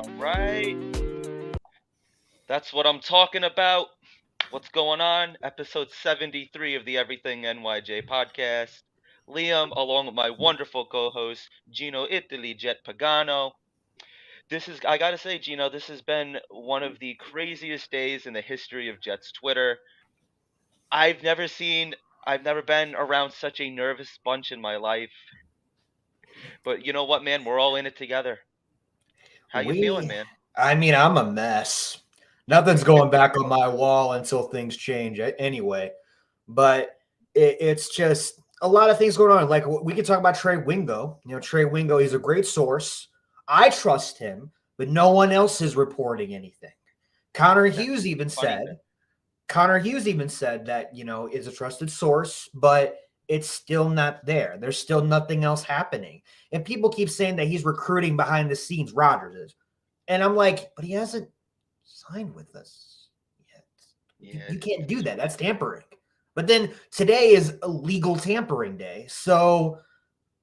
Right. That's what I'm talking about. What's going on? Episode 73 of the Everything NYJ Podcast. Liam, along with my wonderful co-host, Gino Italy Jet Pagano. I gotta say, Gino, this has been one of the craziest days in the history of Jets Twitter. I've never seen, I've never been around such a nervous bunch in my life. But you know what, man? We're all in it together. How you feeling, We, man? I'm a mess. Nothing's going back on my wall until things change anyway. But it's just a lot of things going on. Like we could talk about Trey Wingo. Trey Wingo, he's a great source. I trust him, but no one else is reporting anything. Connor That's Hughes even the funny said, thing. Connor Hughes even said that, is a trusted source, but it's still not there. There's still nothing else happening. And people keep saying that he's recruiting behind the scenes, Rodgers is. And I'm like, but he hasn't signed with us yet. Yeah, You can't do that. That's tampering. But then today is a legal tampering day. So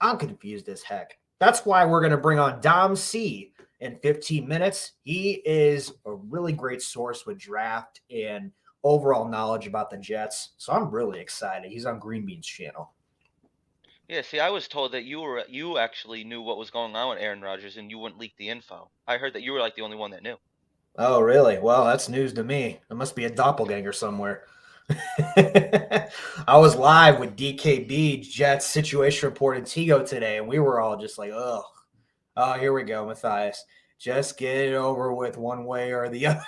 I'm confused as heck. That's why we're going to bring on Dom C in 15 minutes. He is a really great source with draft and overall knowledge about the Jets. So I'm really excited. He's on Green Bean's channel. Yeah, see, I was told that you actually knew what was going on with Aaron Rodgers and you wouldn't leak the info. I heard that you were like the only one that knew. Oh, really? Well, that's news to me. There must be a doppelganger somewhere. I was live with DKB Jets situation report in Tigo today, and we were all just like, oh, here we go, Matthias. Just get it over with one way or the other.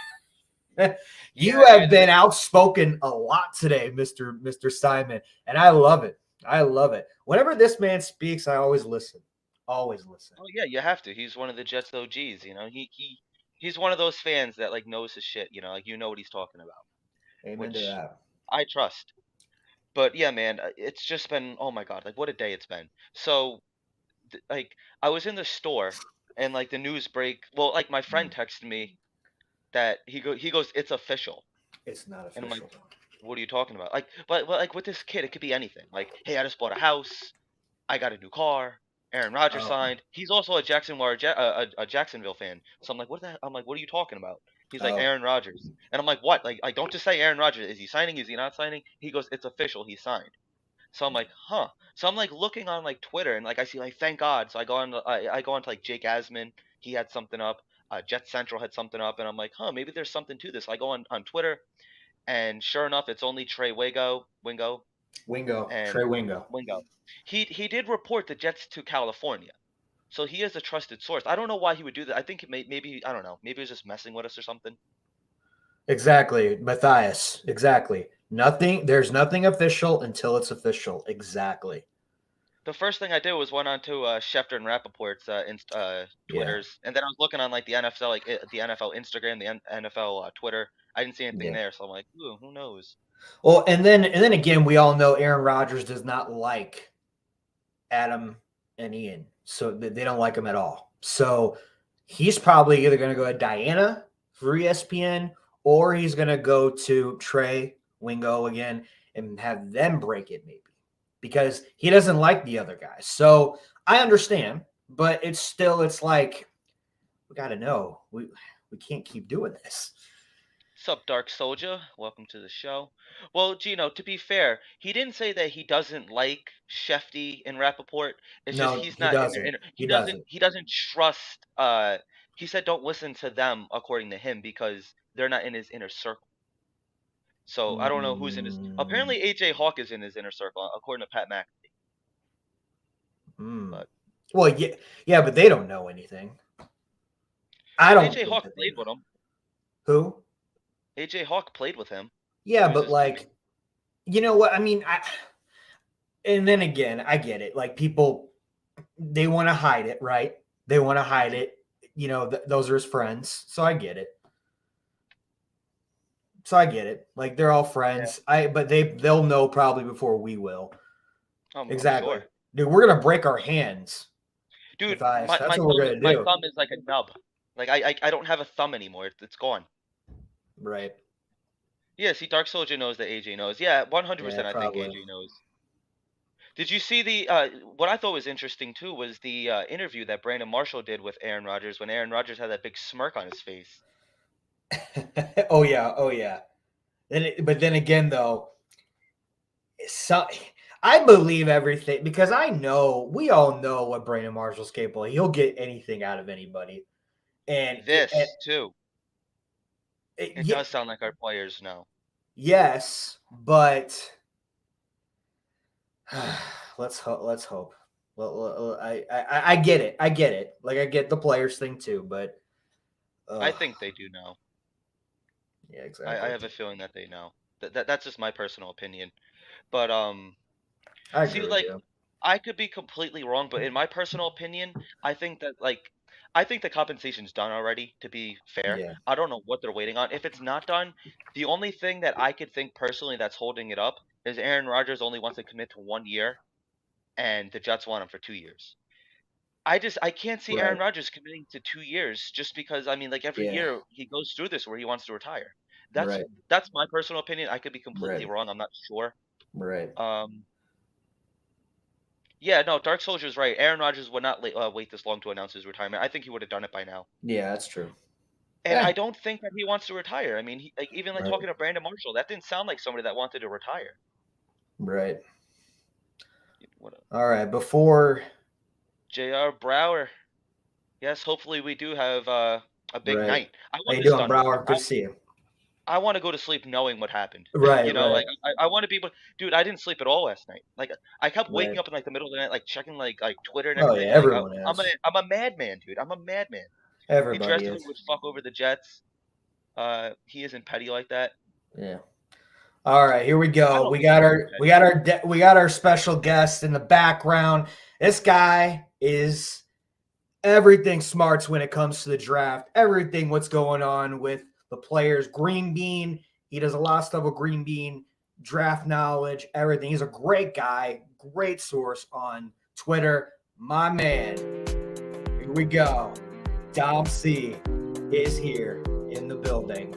Yeah, You have man. been outspoken a lot today, Mr. Simon, and I love it. I love it. Whenever this man speaks, I always listen. Always listen. Oh yeah, you have to. He's one of the Jets OGs. He's one of those fans that like knows his shit. Like you know what he's talking about, Amen to which that. I trust. But yeah, man, it's just been oh my god, like what a day it's been. So like I was in the store and like the news break. Well, like my friend texted me that he goes it's official, It's not and I'm like, official. what are you talking about? Like, but like with this kid, it could be anything. Like, hey, I just bought a house. I got a new car. Aaron Rodgers Oh, signed. He's also a Jacksonville fan. So I'm like, I'm like, what are you talking about? He's like oh. Aaron Rodgers, and I'm like, what? Like, don't just say Aaron Rodgers. Is he signing? Is he not signing? He goes, it's official. He signed. So I'm like, huh. So I'm like looking on like Twitter, and like I see like thank God. So I go on to like Jake Asman. He had something up. Jet Central had something up, and I'm like, huh, maybe there's something to this. I go on Twitter, and sure enough, it's only Trey Wingo, Wingo. and Trey Wingo. Wingo. He did report the Jets to California, so he is a trusted source. I don't know why he would do that. I think maybe I don't know. Maybe he was just messing with us or something. Exactly, Matthias. Exactly. There's nothing official until it's official. Exactly. The first thing I did was went on to Schefter and Rappaport's Yeah. Twitters, and then I was looking on like the NFL, the NFL Instagram, the NFL Twitter. I didn't see anything Yeah. there, so I'm like, ooh, who knows? Well, and then again, we all know Aaron Rodgers does not like Adam and Ian, so they don't like him at all. So he's probably either going to go to Diana for ESPN or he's going to go to Trey Wingo again and have them break it maybe because he doesn't like the other guys. So I understand, but it's like we got to know we can't keep doing this. Sup, Dark Soldier? Welcome to the show. Well, Gino, to be fair, he didn't say that he doesn't like Shefty and Rappaport. It's just No, he's he not in their doesn't. inner. He doesn't. He doesn't trust. He said don't listen to them according to him because they're not in his inner circle. So I don't know who's in his. Mm, Apparently, AJ Hawk is in his inner circle according to Pat McAfee. mm. But Well, yeah, but they don't know anything. I don't AJ think Hawk that they played know. with him. Who? AJ Hawk played with him. Yeah, He was but his teammate. like, you know what? I mean, and then again, I get it. Like people, they want to hide it, right? They want to hide Hmm. it. Those are his friends, so I get it. So I get it. Like they're all Yeah. friends. But they'll know probably before we will. I'm Exactly, sure. dude. We're gonna break our hands, Dude, Matthias. my, That's what we're gonna my do. thumb is like a nub. Like I don't have a thumb anymore. It's gone. Right? Yeah, see, Dark Soldier knows that AJ knows. Yeah, Yeah, 100%. I think probably. AJ knows. Did you see the what I thought was interesting too was the interview that Brandon Marshall did with Aaron Rodgers when Aaron Rodgers had that big smirk on his face. Oh yeah, oh yeah. But then again, though, I believe everything because we all know what Brandon Marshall's capable of. He'll get anything out of anybody. And This too. It yeah, does sound like our players know. yes, but let's hope. Let's hope. Well, I get it. I get it. Like I get the players thing too, but I think they do know. Yeah, I exactly. have a feeling that they know. That's just my personal opinion. But I see, agree with like you. I could be completely wrong, but in my personal opinion, I think that I think the compensation's done already, to be fair. Yeah, I don't know what they're waiting on. If it's not done, the only thing that I could think personally that's holding it up is Aaron Rodgers only wants to commit to 1 year and the Jets want him for 2 years. I can't see right. Aaron Rodgers committing to 2 years just because I mean like every Yeah, year he goes through this where he wants to retire. That's right, that's my personal opinion. I could be completely right, wrong. I'm not sure. right. Um Yeah, no, Dark Soldier's right. Aaron Rodgers would not wait this long to announce his retirement. I think he would have done it by now. Yeah, that's true. And Yeah, I don't think that he wants to retire. I mean, even like right, talking to Brandon Marshall, that didn't sound like somebody that wanted to retire. right. What All right. Before, J.R. Brower. Yes, hopefully we do have a big right. night. I How want you this doing, done with. Brower? Good to see you. I want to go to sleep knowing what happened. Right, You know, right, like I want to be able. Dude, I didn't sleep at all last night. Like I kept right. waking up in like the middle of the night, like checking like Twitter and Oh yeah, everything. Like everyone has. I'm a madman, dude. I'm a madman. He Everybody drastically is. would fuck over the Jets. He isn't petty like that. Yeah. All right, here we I go. don't think he's being petty. We got our special guest in the background. This guy is everything smarts when it comes to the draft. Everything what's going on with the players. Green Bean. He does a lot of stuff with Green Bean, draft knowledge, everything. He's a great guy, great source on Twitter. My man. Here we go. Dom C is here in the building.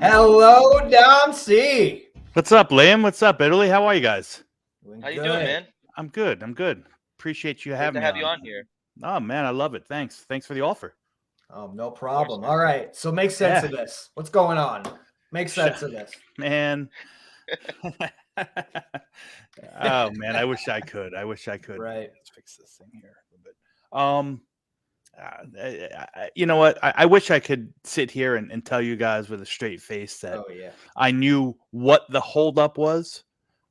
Hello, Dom C. What's up, Liam? What's up, Italy? How are you guys? Doing How you good. doing, man? I'm good. I'm good. Appreciate you Great having to me have on. you on here. Oh man, I love it. Thanks. Thanks for the offer. Oh, no problem. man. All right. So make sense Yeah. of this. What's going on? Make sense of this. Man. Oh man, I wish I could. Right. Let's fix this thing here a little bit. You know what? I wish I could sit here and tell you guys with a straight face that Oh yeah. I knew what the holdup was.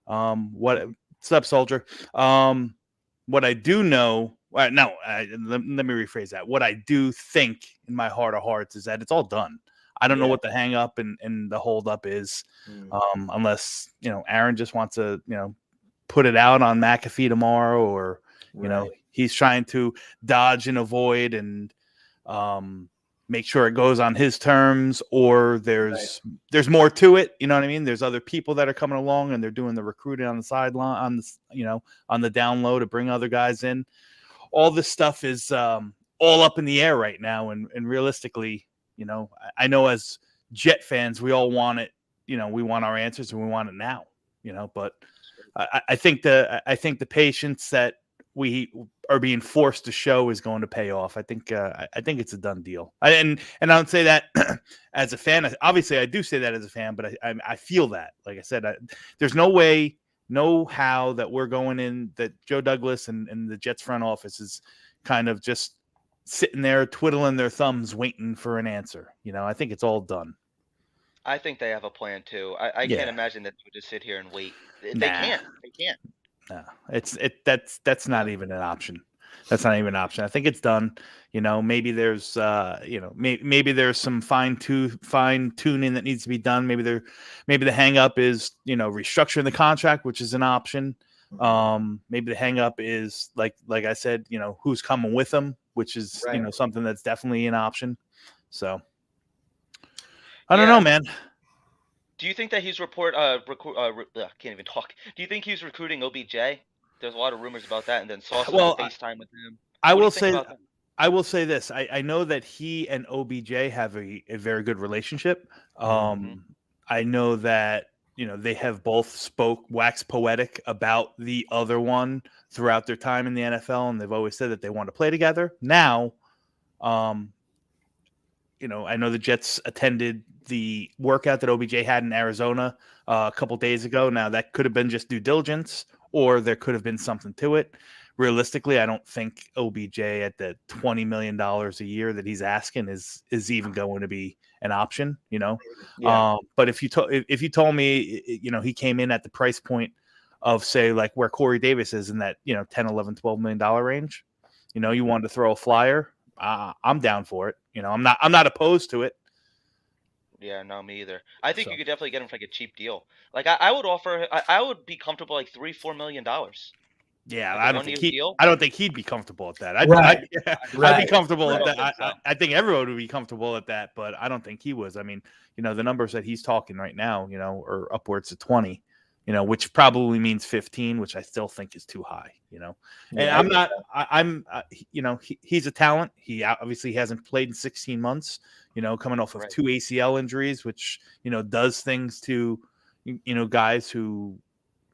What's up, soldier? What I do know, let me rephrase that. What I do think in my heart of hearts is that it's all done. I don't know what the hang up and the holdup is, unless Aaron just wants to put it out on McAfee tomorrow, or he's trying to dodge and avoid and make sure it goes on his terms, or there's more to it. You know what I mean? There's other people that are coming along and they're doing the recruiting on the sideline, on the down low to bring other guys in. All this stuff is all up in the air right now. And realistically, I know as Jet fans, we all want it. We want our answers and we want it now, but I think the patience that we are being forced to show is going to pay off. I think it's a done deal. And I don't say that as a fan. Obviously, I do say that as a fan, but I feel that. Like I said, there's no way, no how that we're going in, that Joe Douglas and the Jets front office is kind of just sitting there twiddling their thumbs waiting for an answer. I think it's all done. I think they have a plan too. I can't imagine that they would just sit here and wait. They can't. They can't. No, that's not even an option. That's not even an option. I think it's done. Maybe there's maybe there's some fine tuning that needs to be done. Maybe the hang up is restructuring the contract, which is an option. Maybe the hang up is like I said, who's coming with them, which is something that's definitely an option. So I don't know, man. Do you think that he's can't even talk. Do you think he's recruiting OBJ? There's a lot of rumors about that, and then Sauce was FaceTime with him. I will say this. I know that he and OBJ have a very good relationship. I know that they have both waxed poetic about the other one throughout their time in the NFL, and they've always said that they want to play together. Now, I know the Jets attended the workout that OBJ had in Arizona a couple days ago. Now, that could have been just due diligence, or there could have been something to it. Realistically, I don't think OBJ at the $20 million a year that he's asking is even going to be an option, Yeah. But if you told me, he came in at the price point of, say, like where Corey Davis is in that, 10, 11, $12 million range, you wanted to throw a flyer, I'm down for it. I'm not opposed to it. Yeah, no, me either. I think So. you could definitely get him for like a cheap deal. Like I would offer, I would be comfortable like $3-4 million. Yeah, Like I a don't 1 year think deal. I don't think he'd be comfortable at that. I'd be Right. comfortable at Right. that. So. I think everyone would be comfortable at that, but I don't think he was. I mean, the numbers that he's talking right now, are upwards of 20, which probably means 15, which I still think is too high, And Yeah, I'm not. He's a talent. He obviously hasn't played in 16 months. Coming off of Right. 2 ACL injuries, which does things to guys who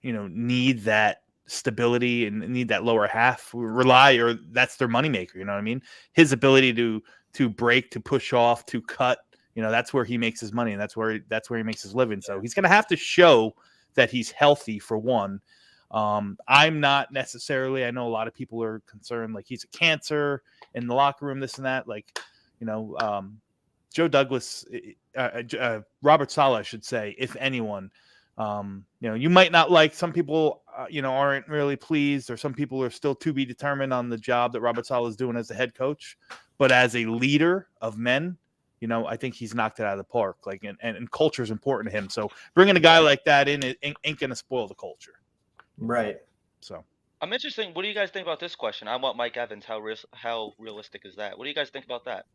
need that stability and need that lower half, or that's their moneymaker. You know what I mean? His ability to break, to push off, to cut, that's where he makes his money, and that's where he makes his living. So he's going to have to show that he's healthy, for one. I'm not necessarily, I know a lot of people are concerned, like he's a cancer in the locker room, this and that. Like, Joe Douglas, Robert Saleh, I should say, if anyone, you might not like, some people, aren't really pleased, or some people are still to be determined on the job that Robert Saleh is doing as the head coach. But as a leader of men, I think he's knocked it out of the park. Like, and culture is important to him. So bringing a guy like that in ain't going to spoil the culture. Right. So I'm interested. What do you guys think about this question? I want Mike Evans. How realistic is that? What do you guys think about that?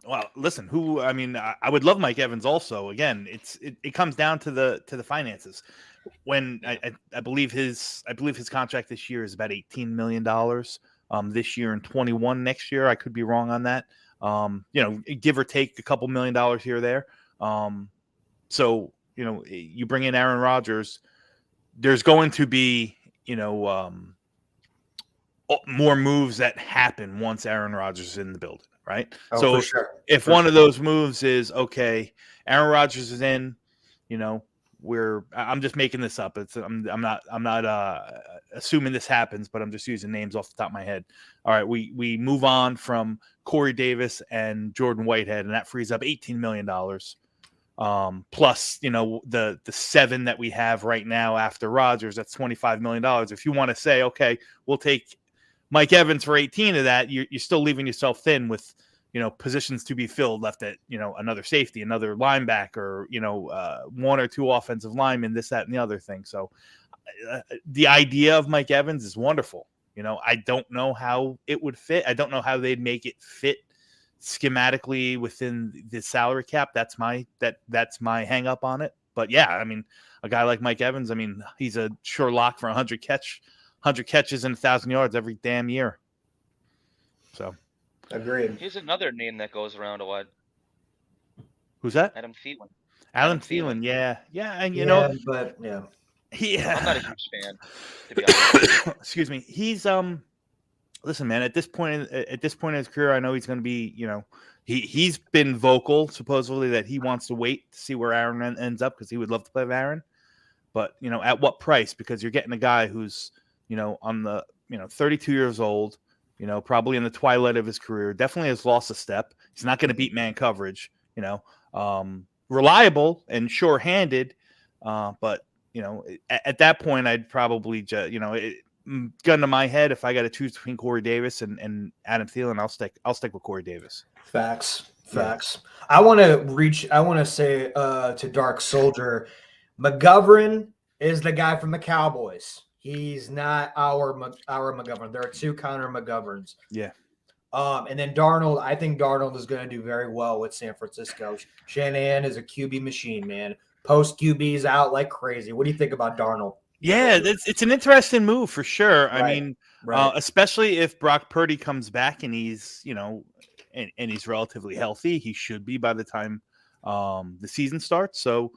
Well, listen, I would love Mike Evans also. Again, it comes down to the finances. When I believe his contract this year is about $18 million. This year and 21 next year. I could be wrong on that. Give or take a couple $1 million here or there. So, you bring in Aaron Rodgers, there's going to be, more moves that happen once Aaron Rodgers is in the building, right? Oh, So for sure. if one of those moves is, okay, Aaron Rodgers is in, I'm just making this up. I'm not assuming this happens, but I'm just using names off the top of my head. All right, we move on from Corey Davis and Jordan Whitehead, and that frees up $18 million. Plus, the 7 that we have right now after Rodgers, that's $25 million. If you want to say, okay, we'll take Mike Evans for 18 of that, you're still leaving yourself thin with, positions to be filled left at, another safety, another linebacker, 1 or 2 offensive linemen, this, that, and the other thing. So the idea of Mike Evans is wonderful. I don't know how it would fit. I don't know how they'd make it fit schematically within the salary cap. That's my hang up on it. But yeah, I mean, a guy like Mike Evans, I mean, he's a sure lock for 100 catches and 1,000 yards every damn year. So agreed. Here's another name that goes around a lot. Who's that? Adam Thielen. Adam Thielen. Yeah, and I'm not a huge fan, to be honest. Excuse me. He's listen, man, at this point in his career, I know he's going to be, he's been vocal supposedly that he wants to wait to see where Aaron ends up, because he would love to play with Aaron. But, at what price? Because you're getting a guy who's, on the, 32 years old, probably in the twilight of his career, definitely has lost a step. He's not going to beat man coverage, reliable and sure-handed. But, at that point, I'd probably just, gun to my head, if I got to choose between Corey Davis and Adam Thielen, I'll stick with Corey Davis. Facts. I want to say to Dark Soldier, McGovern is the guy from the Cowboys. He's not our McGovern. There are 2 Connor McGoverns. Yeah. And then Darnold, I think Darnold is going to do very well with San Francisco. Shanahan is a QB machine, man. Post QBs out like crazy. What do you think about Darnold? Yeah, it's an interesting move for sure. Right. I mean, especially if Brock Purdy comes back and he's, and he's relatively healthy. He should be by the time the season starts. So,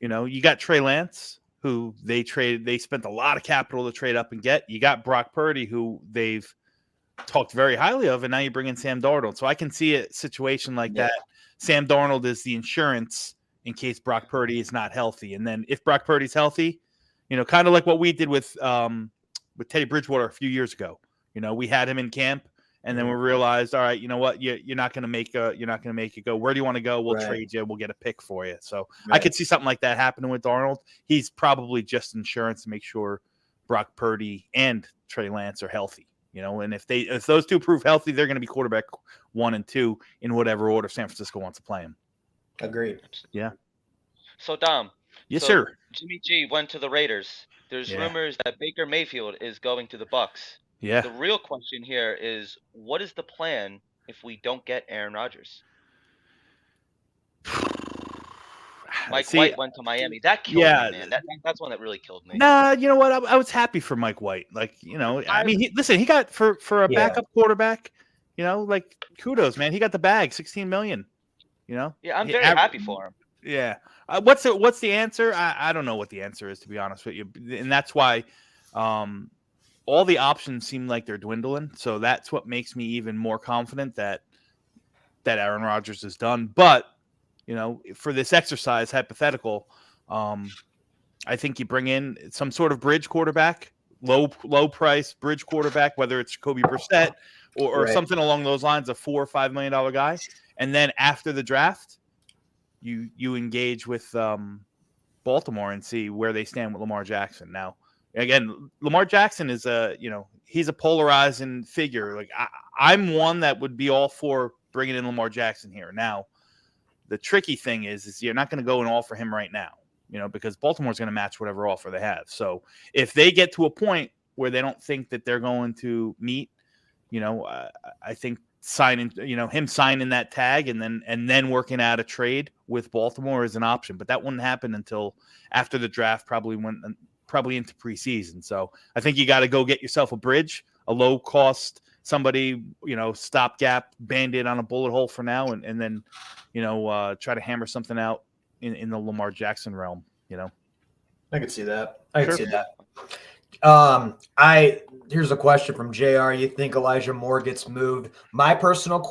you got Trey Lance, who they spent a lot of capital to trade up and get. You got Brock Purdy, who they've talked very highly of, and now you bring in Sam Darnold. So I can see a situation like that. Sam Darnold is the insurance in case Brock Purdy is not healthy. And then if Brock Purdy's healthy, kind of like what we did with Teddy Bridgewater a few years ago. We had him in camp, and then we realized, all right, you know what, you're not going to make it go. Where do you want to go? We'll trade you. We'll get a pick for you. So I could see something like that happening with Darnold. He's probably just insurance to make sure Brock Purdy and Trey Lance are healthy. And if those two prove healthy, they're going to be quarterback 1 and 2 in whatever order San Francisco wants to play him. Agreed. Yeah. So Dom. Yes, sir. Jimmy G went to the Raiders. There's rumors that Baker Mayfield is going to the Bucs. Yeah. The real question here is, what is the plan if we don't get Aaron Rodgers? Mike White went to Miami. That killed me, man. That's one that really killed me. Nah, you know what? I was happy for Mike White. He got for a backup quarterback, kudos, man. He got the bag, $16 million. Yeah, I'm very happy for him. Yeah. What's the answer? I don't know what the answer is, to be honest with you. And that's why all the options seem like they're dwindling. So that's what makes me even more confident that Aaron Rodgers is done. But for this exercise, hypothetical, I think you bring in some sort of bridge quarterback, low price bridge quarterback, whether it's Jacoby Brissett or something along those lines, a $4 or $5 million guy. And then after the draft, you engage with Baltimore and see where they stand with Lamar Jackson. Now, again, Lamar Jackson is he's a polarizing figure. Like I'm one that would be all for bringing in Lamar Jackson here. Now, the tricky thing is you're not going to go and offer him right now, because Baltimore's going to match whatever offer they have. So if they get to a point where they don't think that they're going to meet, I think him signing that tag and then working out a trade with Baltimore is an option. But that wouldn't happen until after the draft, probably into preseason. So I think you got to go get yourself a bridge, a low cost, somebody, stopgap, Band-Aid on a bullet hole for now, and then, try to hammer something out in the Lamar Jackson realm, I could see that. Here's a question from JR. You think Elijah Moore gets moved? My personal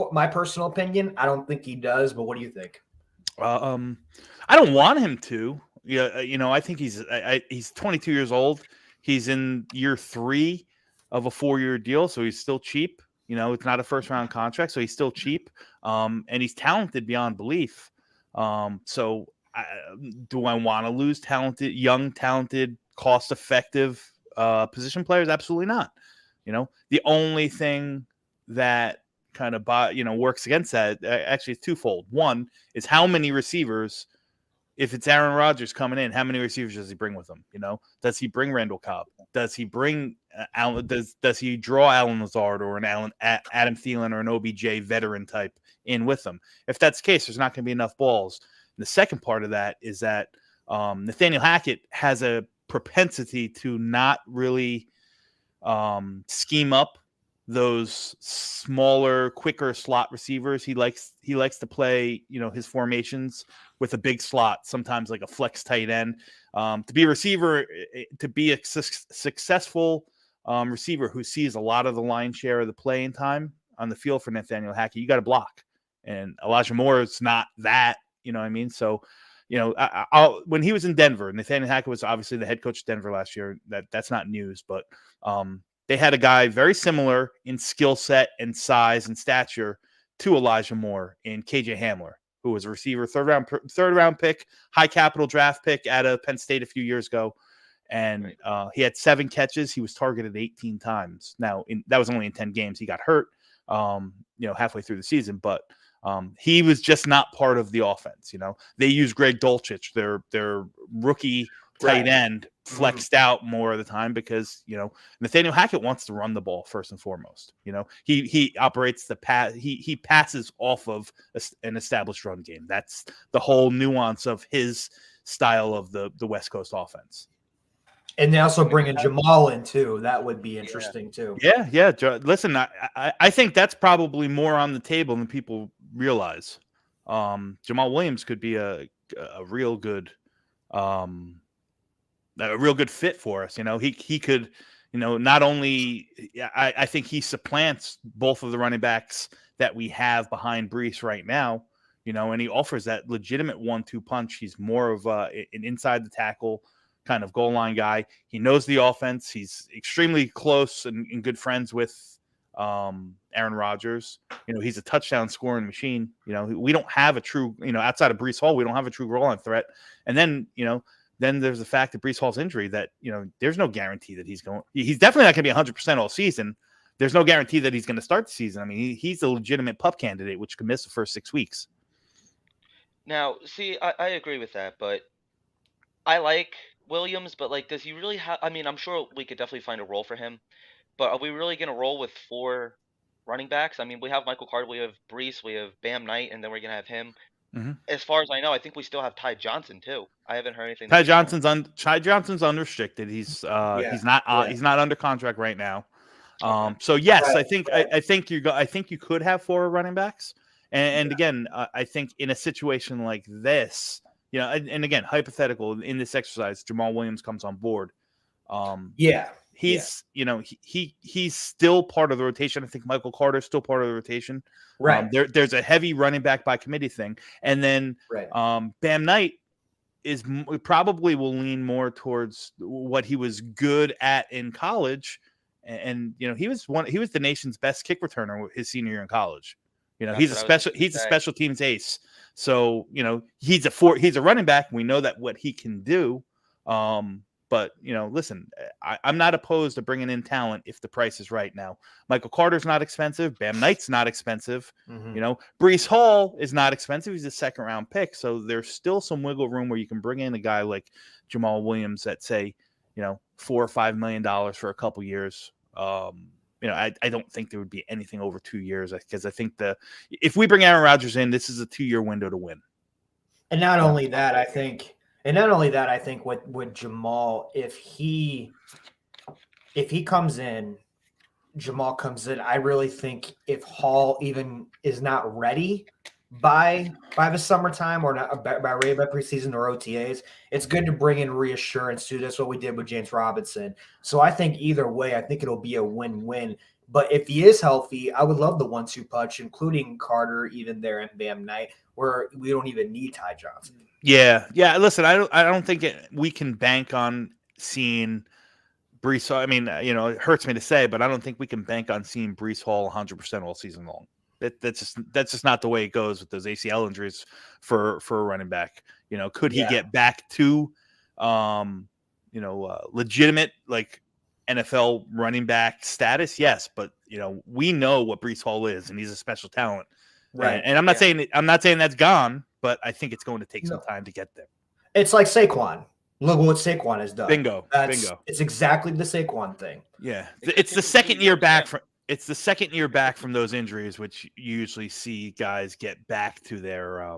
opinion, I don't think he does, but what do you think? I don't want him to. I think he's 22 years old. He's in year 3 of a 4-year deal, so he's still cheap. It's not a first-round contract, so he's still cheap. And he's talented beyond belief. So do I want to lose young, talented, cost-effective position players? Absolutely not. The only thing that kind of works against that actually is twofold. One is how many receivers. If it's Aaron Rodgers coming in, how many receivers does he bring with him? Does he bring Randall Cobb? Does he bring Allen? Does he draw Allen Lazard or an Adam Thielen or an OBJ veteran type in with him? If that's the case, there's not going to be enough balls. And the second part of that is that Nathaniel Hackett has a propensity to not really scheme up those smaller, quicker slot receivers. He likes to play, his formations with a big slot, sometimes like a flex tight end. To be a receiver, to be a successful receiver who sees a lot of the lion's share of the playing time on the field for Nathaniel Hackett, you got to block. And Elijah Moore is not that, you know what I mean? So, when he was in Denver, Nathaniel Hackett was obviously the head coach of Denver last year. That's not news, but they had a guy very similar in skill set and size and stature to Elijah Moore in KJ Hamler, who was a receiver, third round pick, high capital draft pick out of Penn State a few years ago. And he had 7 catches. He was targeted 18 times. Now, that was only in 10 games. He got hurt, halfway through the season, but he was just not part of the offense. They used Greg Dulcich, their rookie tight end, flexed out more of the time because, Nathaniel Hackett wants to run the ball first and foremost. He operates the pass. He passes off of an established run game. That's the whole nuance of his style of the West Coast offense. And they also bring in Jamal in too. That would be interesting too. Yeah. Listen, I think that's probably more on the table than people realize. Jamal Williams could be a real good fit for us. He could, not only I think he supplants both of the running backs that we have behind Brees right now, and he offers that legitimate 1-2 punch. He's more of an inside the tackle kind of goal line guy. He knows the offense. He's extremely close and good friends with Aaron Rodgers. He's a touchdown scoring machine. We don't have a true, outside of Brees Hall, we don't have a true goal line threat. And then, then there's the fact that Brees Hall's injury that, there's no guarantee that he's definitely not going to be 100% all season. There's no guarantee that he's going to start the season. I mean, he's a legitimate pup candidate, which could miss the first 6 weeks. Now, see, I agree with that, but I like Williams, but like, does he really have? I mean, I'm sure we could definitely find a role for him, but are we really going to roll with 4 running backs? I mean, we have Michael Carter, we have Brees, we have Bam Knight, and then we're going to have him. Mm-hmm. As far as I know, I think we still have Ty Johnson too. I haven't heard anything. Ty Johnson's unrestricted. He's not under contract right now. So yes, I think you could have 4 running backs. And again, I think in a situation like this, and again, hypothetical in this exercise, Jamal Williams comes on board. He's still part of the rotation. I think Michael Carter's still part of the rotation. Right. There's a heavy running back by committee thing, and then Bam Knight probably will lean more towards what he was good at in college, and he was the nation's best kick returner his senior year in college. He's a special teams ace. So, he's a running back. We know that what he can do. But, listen, I'm not opposed to bringing in talent if the price is right now. Michael Carter's not expensive. Bam Knight's not expensive. Mm-hmm. Brees Hall is not expensive. He's a 2nd-round pick. So there's still some wiggle room where you can bring in a guy like Jamal Williams at, say, $4 or $5 million for a couple years. I don't think there would be anything over 2 years, because I think if we bring Aaron Rodgers in, this is a 2-year window to win. And not only that, I think with Jamal, if he comes in, Jamal comes in, I really think if Hall even is not ready by the summertime or not by preseason or OTAs, it's good to bring in reassurance too. That's what we did with James Robinson. So I think either way, I think it'll be a win-win. But if he is healthy, I would love the 1-2 punch, including Carter, even there, and Bam Knight, where we don't even need Ty Johnson. Yeah. Listen, I don't think we can bank on seeing Brees. I mean, it hurts me to say, but I don't think we can bank on seeing Brees Hall 100% all season long. That's just not the way it goes with those ACL injuries for a running back. Could he get back to, legitimate like NFL running back status? Yes, but we know what Brees Hall is, and he's a special talent. Right. And I'm not saying that's gone, but I think it's going to take some time to get there. It's like Saquon. Look what Saquon has done. Bingo. It's exactly the Saquon thing. Yeah. It's the second year back from those injuries, which you usually see guys get back to their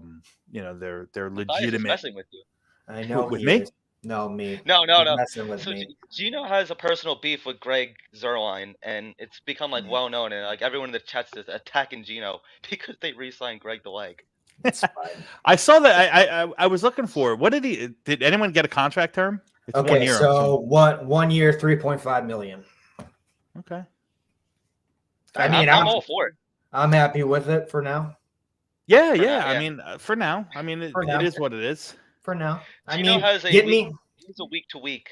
their legitimate. Messing with you. I know with me. No, me. No. Messing with me. Gino has a personal beef with Greg Zuerlein, and it's become like well known, and like everyone in the chat's is attacking Gino because they re-signed Greg the Leg. It's fine. I saw that. I was looking for. What did anyone get a contract term? It's 1 year. So 1 year, $3.5 million. Okay. I mean, I'm all for it. I'm happy with it for now. Yeah. I mean, for now. I mean, it is what it is. For now. Gino has a week-to-week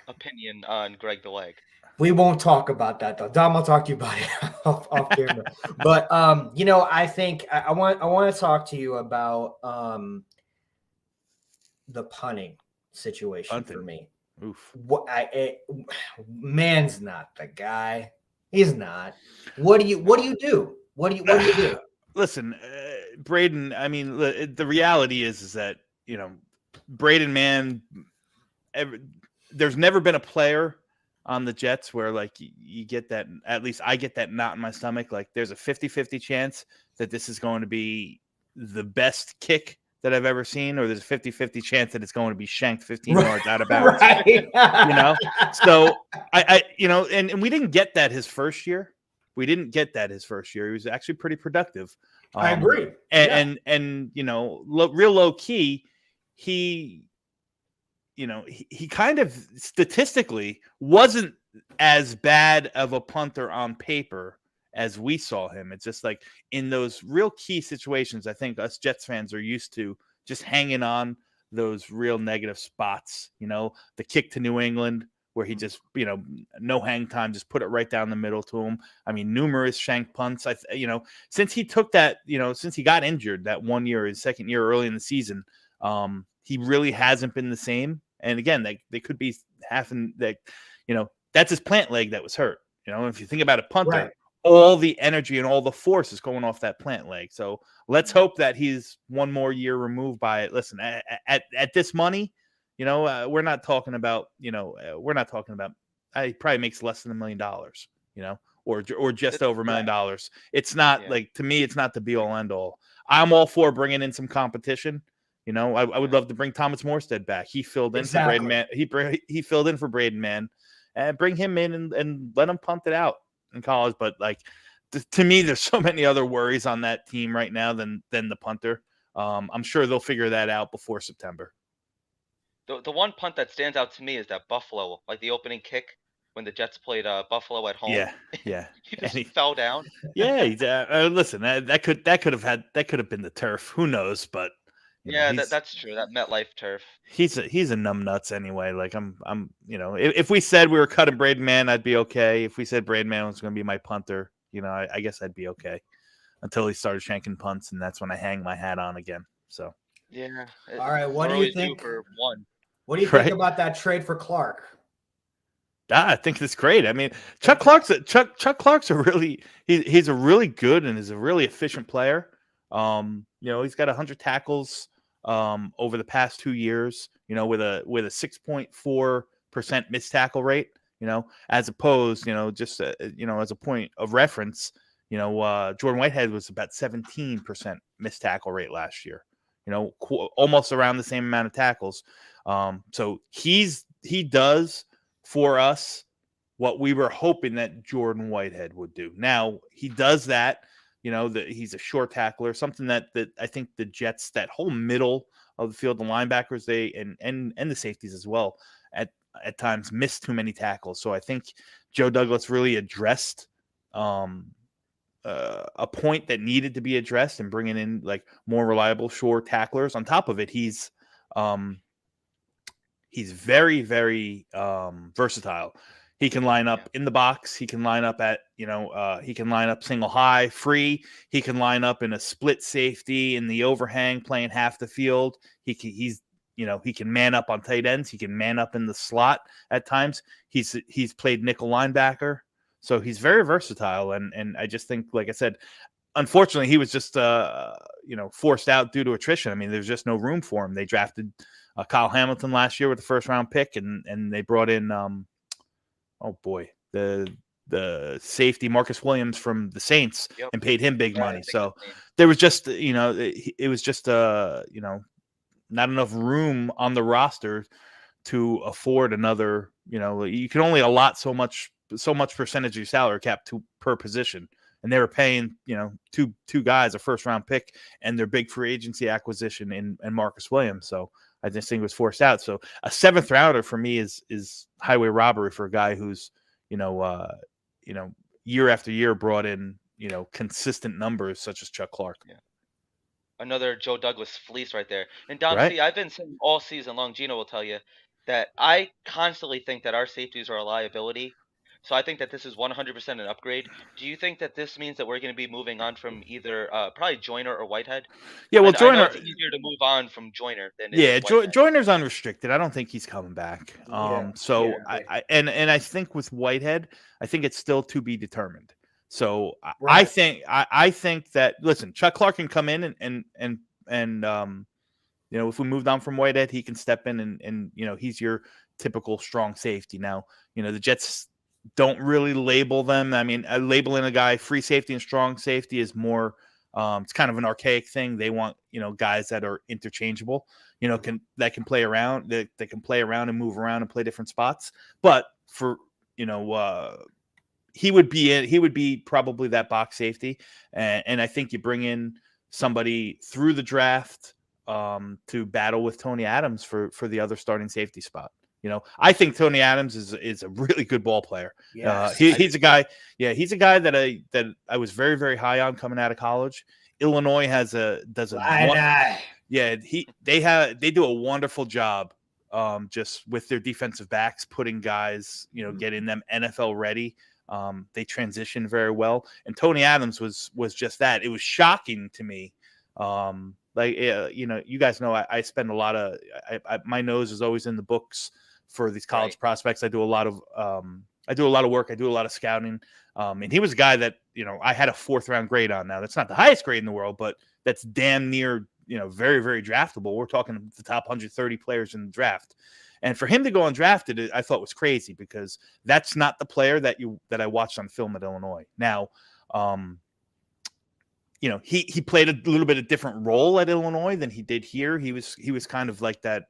opinion on Greg the Leg. We won't talk about that though. Dom, I'll talk to you about it off camera. But I think I want to talk to you about the punting situation for me. Oof. Man's not the guy. He's not. What do you do? What do you do? Listen, Braden. I mean, the reality is that Braden, man. There's never been a player on the Jets where like you get that, at least I get that knot in my stomach. Like there's a 50-50 chance that this is going to be the best kick that I've ever seen, or there's a 50-50 chance that it's going to be shanked 15 yards out of bounds. Right. So I and we didn't get that his first year. He was actually pretty productive. I agree. And real low key, he kind of statistically wasn't as bad of a punter on paper as we saw him. It's just like in those real key situations, I think us Jets fans are used to just hanging on those real negative spots. The kick to New England where he just, no hang time, just put it right down the middle to him. I mean, numerous shank punts. Since he took that, since he got injured that 1 year, his second year early in the season, he really hasn't been the same. And again, they could be having that, that's his plant leg that was hurt. If you think about a punter, Right. all the energy and all the force is going off that plant leg. So let's hope that he's one more year removed by it. Listen, at this money, we're not talking about, he probably makes less than $1 million, or just over $1 million. It's not like, to me, it's not the be all end all. I'm all for bringing in some competition. I would love to bring Thomas Morstead back. He filled in for Braden Mann. He filled in for Braden Mann, and bring him in and let him punt it out in college. But like, to me, there's so many other worries on that team right now than the punter. I'm sure they'll figure that out before September. The one punt that stands out to me is that Buffalo, like the opening kick when the Jets played Buffalo at home. Yeah. he just fell down. Yeah, listen, that could have been the turf. Who knows? But that's true. That MetLife turf. He's a numbnuts anyway. Like I'm if we said we were cutting Braden Mann, I'd be okay. If we said Braden Mann was going to be my punter, I guess I'd be okay until he started shanking punts, and that's when I hang my hat on again. So yeah. All right, what do you think? For one. What do you think about that trade for Clark? I think that's great. I mean, Chuck Clark's a really he's a really good and is a really efficient player. He's got 100 tackles over the past 2 years, with a 6.4% missed tackle rate, as opposed, just as a point of reference, Jordan Whitehead was about 17% missed tackle rate last year, almost around the same amount of tackles. So he does for us what we were hoping that Jordan Whitehead would do. Now he does that, that he's a short tackler, something that I think the Jets, that whole middle of the field, the linebackers, and the safeties as well, at times miss too many tackles. So I think Joe Douglas really addressed a point that needed to be addressed, and bringing in like more reliable short tacklers. On top of it, he's very, very versatile. He can line up in the box. He can line up he can line up single high, free. He can line up in a split safety in the overhang, playing half the field. He can man up on tight ends. He can man up in the slot at times. He's played nickel linebacker. So he's very versatile. And I just think, like I said, unfortunately, he was just, forced out due to attrition. I mean, there's just no room for him. They drafted Kyle Hamilton last year with the first round pick, and they brought in, the safety Marcus Williams from the Saints, and paid him big money. So there was just, it was just, not enough room on the roster to afford another, you can only allot so much percentage of your salary cap per position. And they were paying, two guys a first round pick and their big free agency acquisition in Marcus Williams. So I just think it was forced out. So a 7th rounder for me is highway robbery for a guy who's, year after year brought in, consistent numbers such as Chuck Clark. Yeah. Another Joe Douglas fleece right there. And Dom, see, I've been saying all season long, Gino will tell you, that I constantly think that our safeties are a liability. So I think that this is 100% an upgrade. Do you think that this means that we're going to be moving on from either probably Joyner or Whitehead? Yeah, well, Joyner, I know it's easier to move on from Joyner than it is Whitehead. Joyner's unrestricted. I don't think he's coming back. I think with Whitehead, I think it's still to be determined. So I think that, listen, Chuck Clark can come in and if we moved on from Whitehead, he can step in and he's your typical strong safety. Now, the Jets don't really label them. I mean, labeling a guy free safety and strong safety is more, it's kind of an archaic thing. They want, guys that are interchangeable, that can play around, that can play around and move around and play different spots. But for, he would be probably that box safety. And I think you bring in, somebody through the draft to battle with Tony Adams for the other starting safety spot. I think Tony Adams is a really good ball player. Yes. He's a guy. Yeah, he's a guy that I was very, very high on coming out of college. Illinois does a they do a wonderful job just with their defensive backs, putting guys, getting them NFL ready. They transition very well, and Tony Adams was just that. It was shocking to me. You guys know I spend a lot of my nose is always in the books for these college prospects. I do a lot of work. I do a lot of scouting. And he was a guy that, I had a 4th round grade on. Now that's not the highest grade in the world, but that's damn near, very, very draftable. We're talking the top 130 players in the draft. And for him to go undrafted, I thought was crazy because that's not the player that I watched on film at Illinois. Now, he played a little bit of different role at Illinois than he did here. He was kind of like that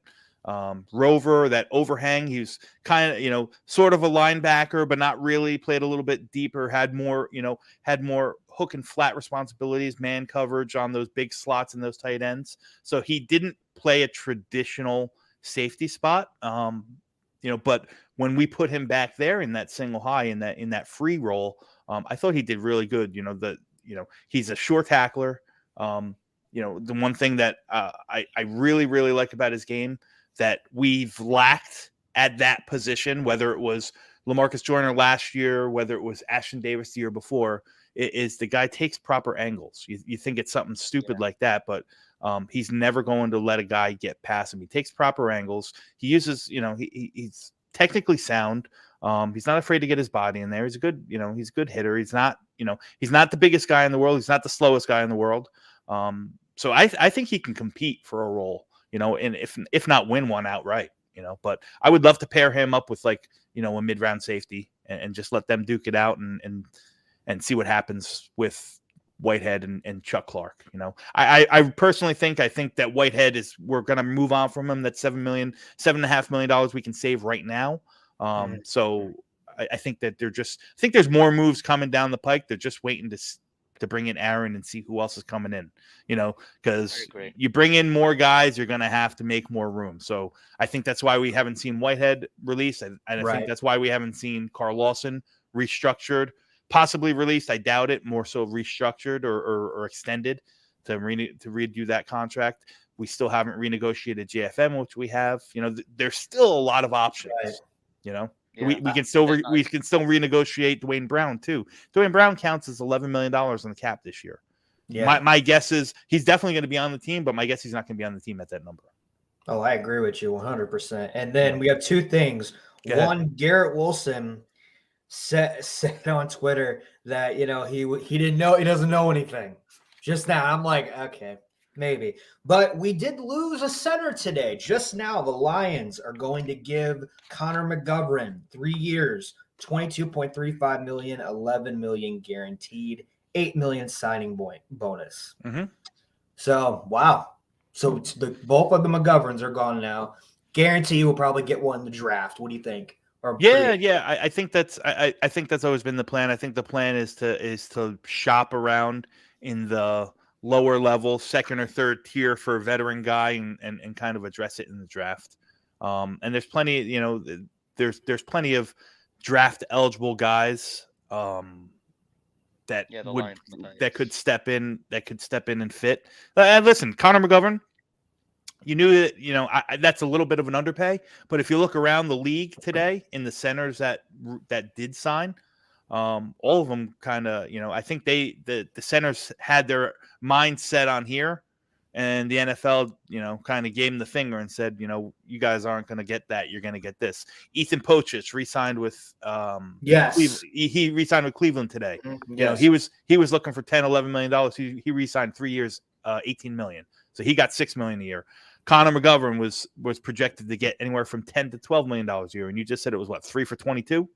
rover, that overhang. He was kind of, sort of a linebacker, but not really. Played a little bit deeper, had more hook and flat responsibilities, man coverage on those big slots and those tight ends. So he didn't play a traditional safety spot. But when we put him back there in that single high, in that free role, I thought he did really good. He's a short tackler. The one thing that I really, really like about his game that we've lacked at that position, whether it was LaMarcus Joyner last year, whether it was Ashton Davis the year before, is the guy takes proper angles. You think it's something stupid like that, but he's never going to let a guy get past him. He takes proper angles. He uses, he's technically sound. He's not afraid to get his body in there. He's a good, he's a good hitter. He's not, he's not the biggest guy in the world. He's not the slowest guy in the world. So I think he can compete for a role, and if not win one outright, but I would love to pair him up with a mid-round safety and just let them duke it out and see what happens with Whitehead and Chuck Clark. I personally think that Whitehead we're going to move on from him. That $7.5 million we can save right now. So I think that there's more moves coming down the pike. They're just waiting to bring in Aaron and see who else is coming in, because you bring in more guys, you're going to have to make more room. So I think that's why we haven't seen Whitehead released. And I think that's why we haven't seen Carl Lawson restructured, possibly released. I doubt it, more so restructured or extended to redo that contract. We still haven't renegotiated JFM, which we have, there's still a lot of options, Yeah, we can still renegotiate Dwayne Brown too. Dwayne Brown counts as $11 million on the cap this year. Yeah. My guess is he's definitely going to be on the team, but my guess he's not going to be on the team at that number. Oh, I agree with you 100%. And then we have two things. One, Garrett Wilson said on Twitter that, he didn't know, he doesn't know anything just now. I'm like, okay, maybe. But we did lose a center today. Just now, the Lions are going to give Connor McGovern 3 years, $22.35 million, $11 million guaranteed, $8 million signing bonus. Mm-hmm. So, wow. So both of the McGoverns are gone now. Guarantee you will probably get one in the draft. What do you think? I think that's I think that's always been the plan. I think the plan is to shop around in the lower level, second or third tier for a veteran guy and kind of address it in the draft. And there's plenty, there's plenty of draft eligible guys that could step in and fit. Listen, Connor McGovern, you knew that, that's a little bit of an underpay, but if you look around the league today in the centers that did sign, all of them kind of, I think the centers had their mindset on here, and the NFL, kind of gave them the finger and said, you guys aren't going to get that. You're going to get this. Ethan Pochich re-signed with, he re-signed with Cleveland today. Yes. He was looking for $10-11 million. He re-signed 3 years, $18 million. So he got $6 million a year. Connor McGovern was projected to get anywhere from $10 to $12 million a year. And you just said it was 3 for 22.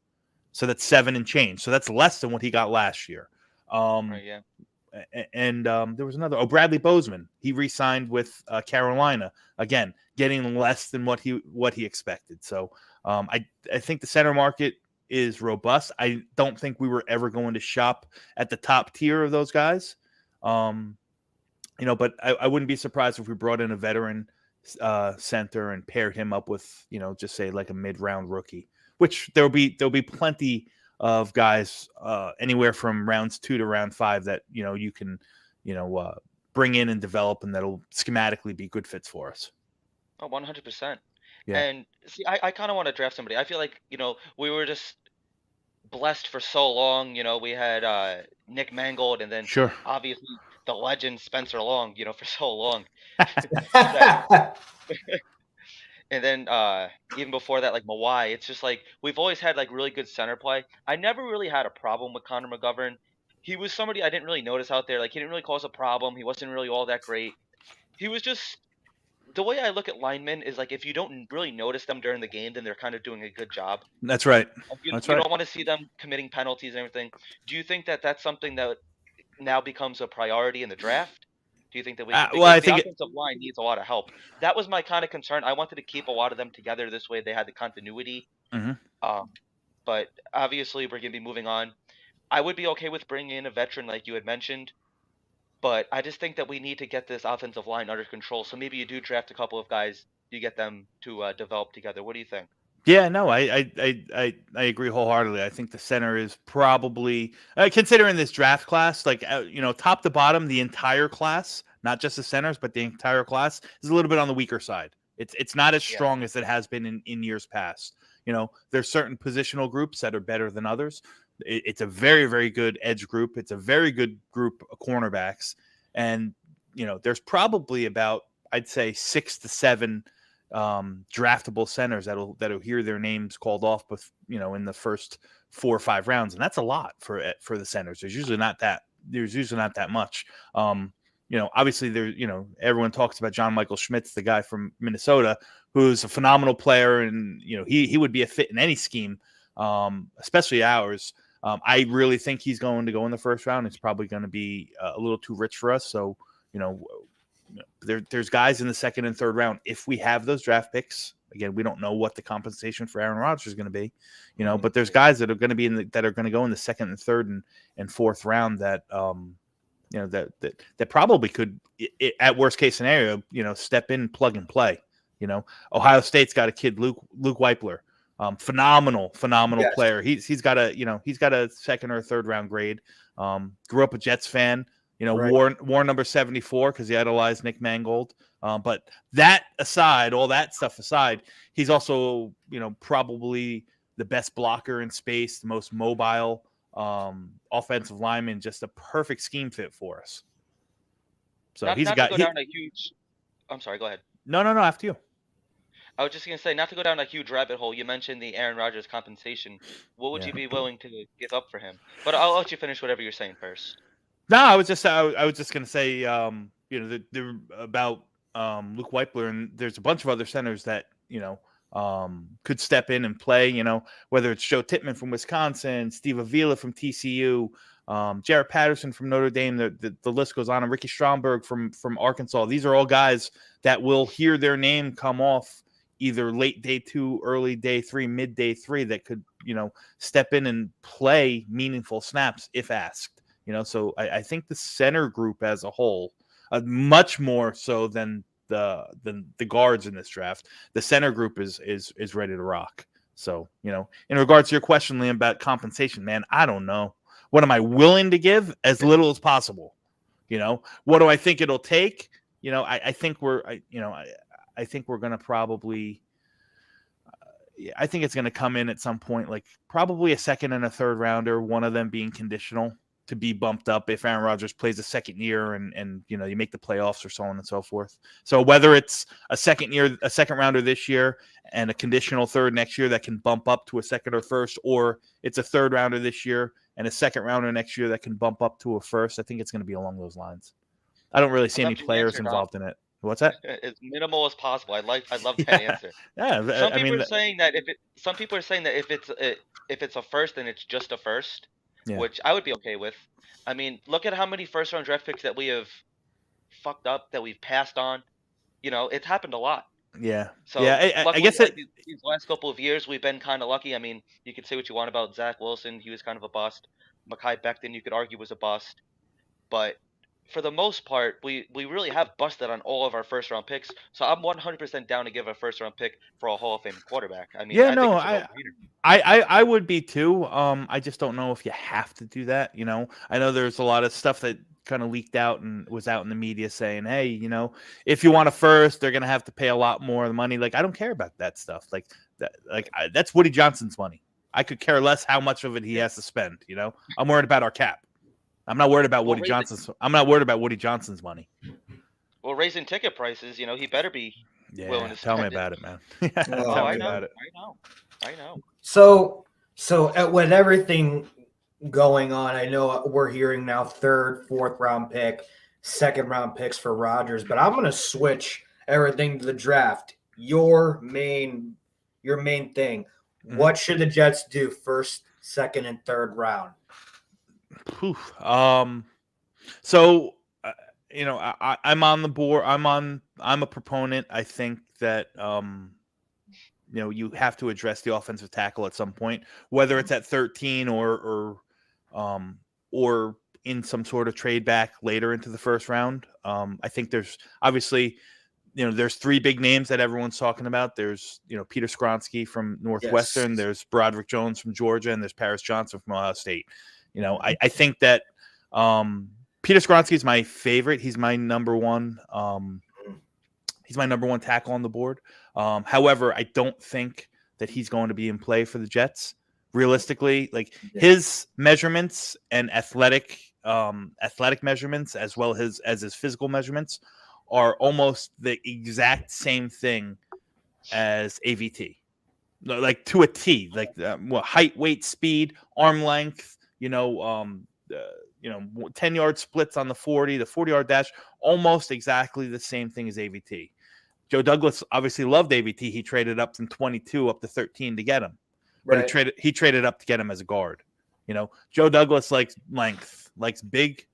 So that's 7 and change. So that's less than what he got last year. And there was another. Bradley Bozeman. He re-signed with Carolina. Again, getting less than what he expected. So I think the center market is robust. I don't think we were ever going to shop at the top tier of those guys. But I wouldn't be surprised if we brought in a veteran center and paired him up with, just say like a mid-round rookie, which there'll be plenty of guys anywhere from rounds 2 to round 5 that you can bring in and develop, and that'll schematically be good fits for us. Oh, 100%. Yeah. And see, I kind of want to draft somebody. I feel like, we were just blessed for so long. We had Nick Mangold, and then Sure. obviously the legend Spencer Long, for so long. That, and then even before that, like Mawai, it's just like we've always had like really good center play. I never really had a problem with Connor McGovern. He was somebody I didn't really notice out there. Like he didn't really cause a problem. He wasn't really all that great. He was just the way I look at linemen is like if you don't really notice them during the game, then they're kind of doing a good job. That's right. Like, you, That's you right. don't want to see them committing penalties and everything. Do you think that that's something that now becomes a priority in the draft? Do you think that we could, Well, I because the think offensive line needs a lot of help. That was my kind of concern. I wanted to keep a lot of them together. This way they had the continuity. Mhm. But obviously we're going to be moving on. I would be okay with bringing in a veteran like you had mentioned, but I just think that we need to get this offensive line under control. So maybe you do draft a couple of guys, you get them to develop together. What do you think? Yeah, no, I agree wholeheartedly. I think the center is probably considering this draft class, like top to bottom, the entire class, not just the centers, but the entire class is a little bit on the weaker side. It's not as Yeah. strong as it has been in years past. There's certain positional groups that are better than others. It's a very, very good edge group. It's a very good group of cornerbacks, and there's probably about, I'd say, 6 to 7 draftable centers that'll hear their names called off, in the first 4 or 5 rounds, and that's a lot for the centers. There's usually not that much. Obviously everyone talks about John Michael Schmitz, the guy from Minnesota, who's a phenomenal player, and he would be a fit in any scheme, especially ours. I really think he's going to go in the first round. It's probably going to be a little too rich for us, so there's guys in the second and third round. If we have those draft picks, again, we don't know what the compensation for Aaron Rodgers is going to be, but there's guys that are going to be that are going to go in the second and third and fourth round that, that probably could, at worst case scenario, step in, plug and play. Ohio State's got a kid, Luke Weipler, phenomenal Yes. player. He's got a second or third round grade. Grew up a Jets fan. Right. War number 74 because he idolized Nick Mangold. But that aside, all that stuff aside, he's also, probably the best blocker in space, the most mobile offensive lineman, just a perfect scheme fit for us. So Not he's a to guy. go down a huge. I'm sorry. Go ahead. No, after you. I was just gonna say, not to go down a huge rabbit hole. You mentioned the Aaron Rodgers compensation. What would Yeah. you be willing to give up for him? But I'll let you finish whatever you're saying first. No, I was just going to say, they're about Luke Weipler, and there's a bunch of other centers that could step in and play. Whether it's Joe Tittman from Wisconsin, Steve Avila from TCU, Jarrett Patterson from Notre Dame. The list goes on. And Ricky Stromberg from Arkansas. These are all guys that will hear their name come off either late day 2, early day 3, mid day 3. That could step in and play meaningful snaps if asked. So I think the center group as a whole, much more so than the guards in this draft, the center group is ready to rock. So, in regards to your question, Liam, about compensation, man, I don't know. What am I willing to give? As little as possible. What do I think it'll take? I think we're going to probably. I think it's going to come in at some point, like probably a second and a third rounder, one of them being conditional to be bumped up if Aaron Rodgers plays a second year and you make the playoffs or so on and so forth. So whether it's a second rounder this year and a conditional third next year that can bump up to a second or first, or it's a third rounder this year and a second rounder next year that can bump up to a first, I think it's going to be along those lines. I don't really see any players involved in it. What's that? As minimal as possible. I love that answer. Yeah, Some people are saying that if it's a first, then it's just a first. Yeah. Which I would be okay with. I mean, look at how many first-round draft picks that we have fucked up, that we've passed on. It's happened a lot. Yeah. So yeah, I guess these last couple of years we've been kind of lucky. I mean, you could say what you want about Zach Wilson. He was kind of a bust. Mekhi Becton, you could argue, was a bust. But for the most part, we really have busted on all of our first round picks. So I'm 100% down to give a first round pick for a Hall of Fame quarterback. I mean, Yeah, I think no, it's a no brainer. I would be too. I just don't know if you have to do that. I know there's a lot of stuff that kind of leaked out and was out in the media saying, hey, if you want a first, they're gonna have to pay a lot more of the money. Like, I don't care about that stuff. Like that, that's Woody Johnson's money. I could care less how much of it he has to spend. I'm worried about our cap. I'm not worried about Woody Johnson's. I'm not worried about Woody Johnson's money. Well, raising ticket prices, he better be willing to tell spend me about it, man. Oh, I know. About it. I know. So with everything going on, I know we're hearing now third, fourth round pick, second round picks for Rodgers, but I'm going to switch everything to the draft. Your main thing. What should the Jets do first, second, and third round? So I'm on the board. I'm a proponent. I think that you have to address the offensive tackle at some point, whether it's at 13 or in some sort of trade back later into the first round. I think there's obviously, there's three big names that everyone's talking about. There's, Peter Skronsky from Northwestern. Yes. There's Broderick Jones from Georgia, and there's Paris Johnson from Ohio State. I think that Peter Skronsky is my favorite. He's my number one. He's my number one tackle on the board. However, I don't think that he's going to be in play for the Jets. Realistically, his measurements and athletic measurements, as well as his physical measurements, are almost the exact same thing as AVT, like to a T. Height, weight, speed, arm length. 10-yard splits on the 40-yard dash, almost exactly the same thing as AVT. Joe Douglas obviously loved AVT. He traded up from 22 up to 13 to get him. But right. he traded up to get him as a guard. Joe Douglas likes length, likes big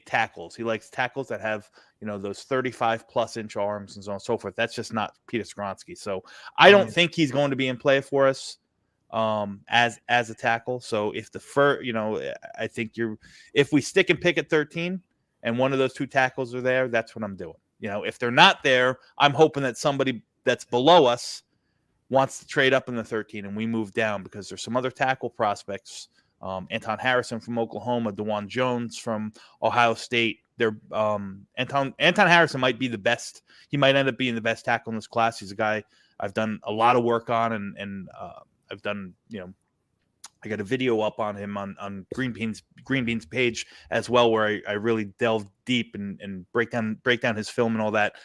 tackles. He likes tackles that have, those 35+ inch arms and so on and so forth. That's just not Peter Skronsky. So I don't think he's going to be in play for us as a tackle. So if I think if we stick and pick at 13 and one of those two tackles are there, that's what I'm doing. If they're not there, I'm hoping that somebody that's below us wants to trade up in the 13 and we move down, because there's some other tackle prospects. Anton Harrison from Oklahoma, DeJuan Jones from Ohio State. Anton Harrison might be the best. He might end up being the best tackle in this class. He's a guy I've done a lot of work on, and I've done, I got a video up on him on Green Bean's page as well, where I really delve deep and break down his film and all that.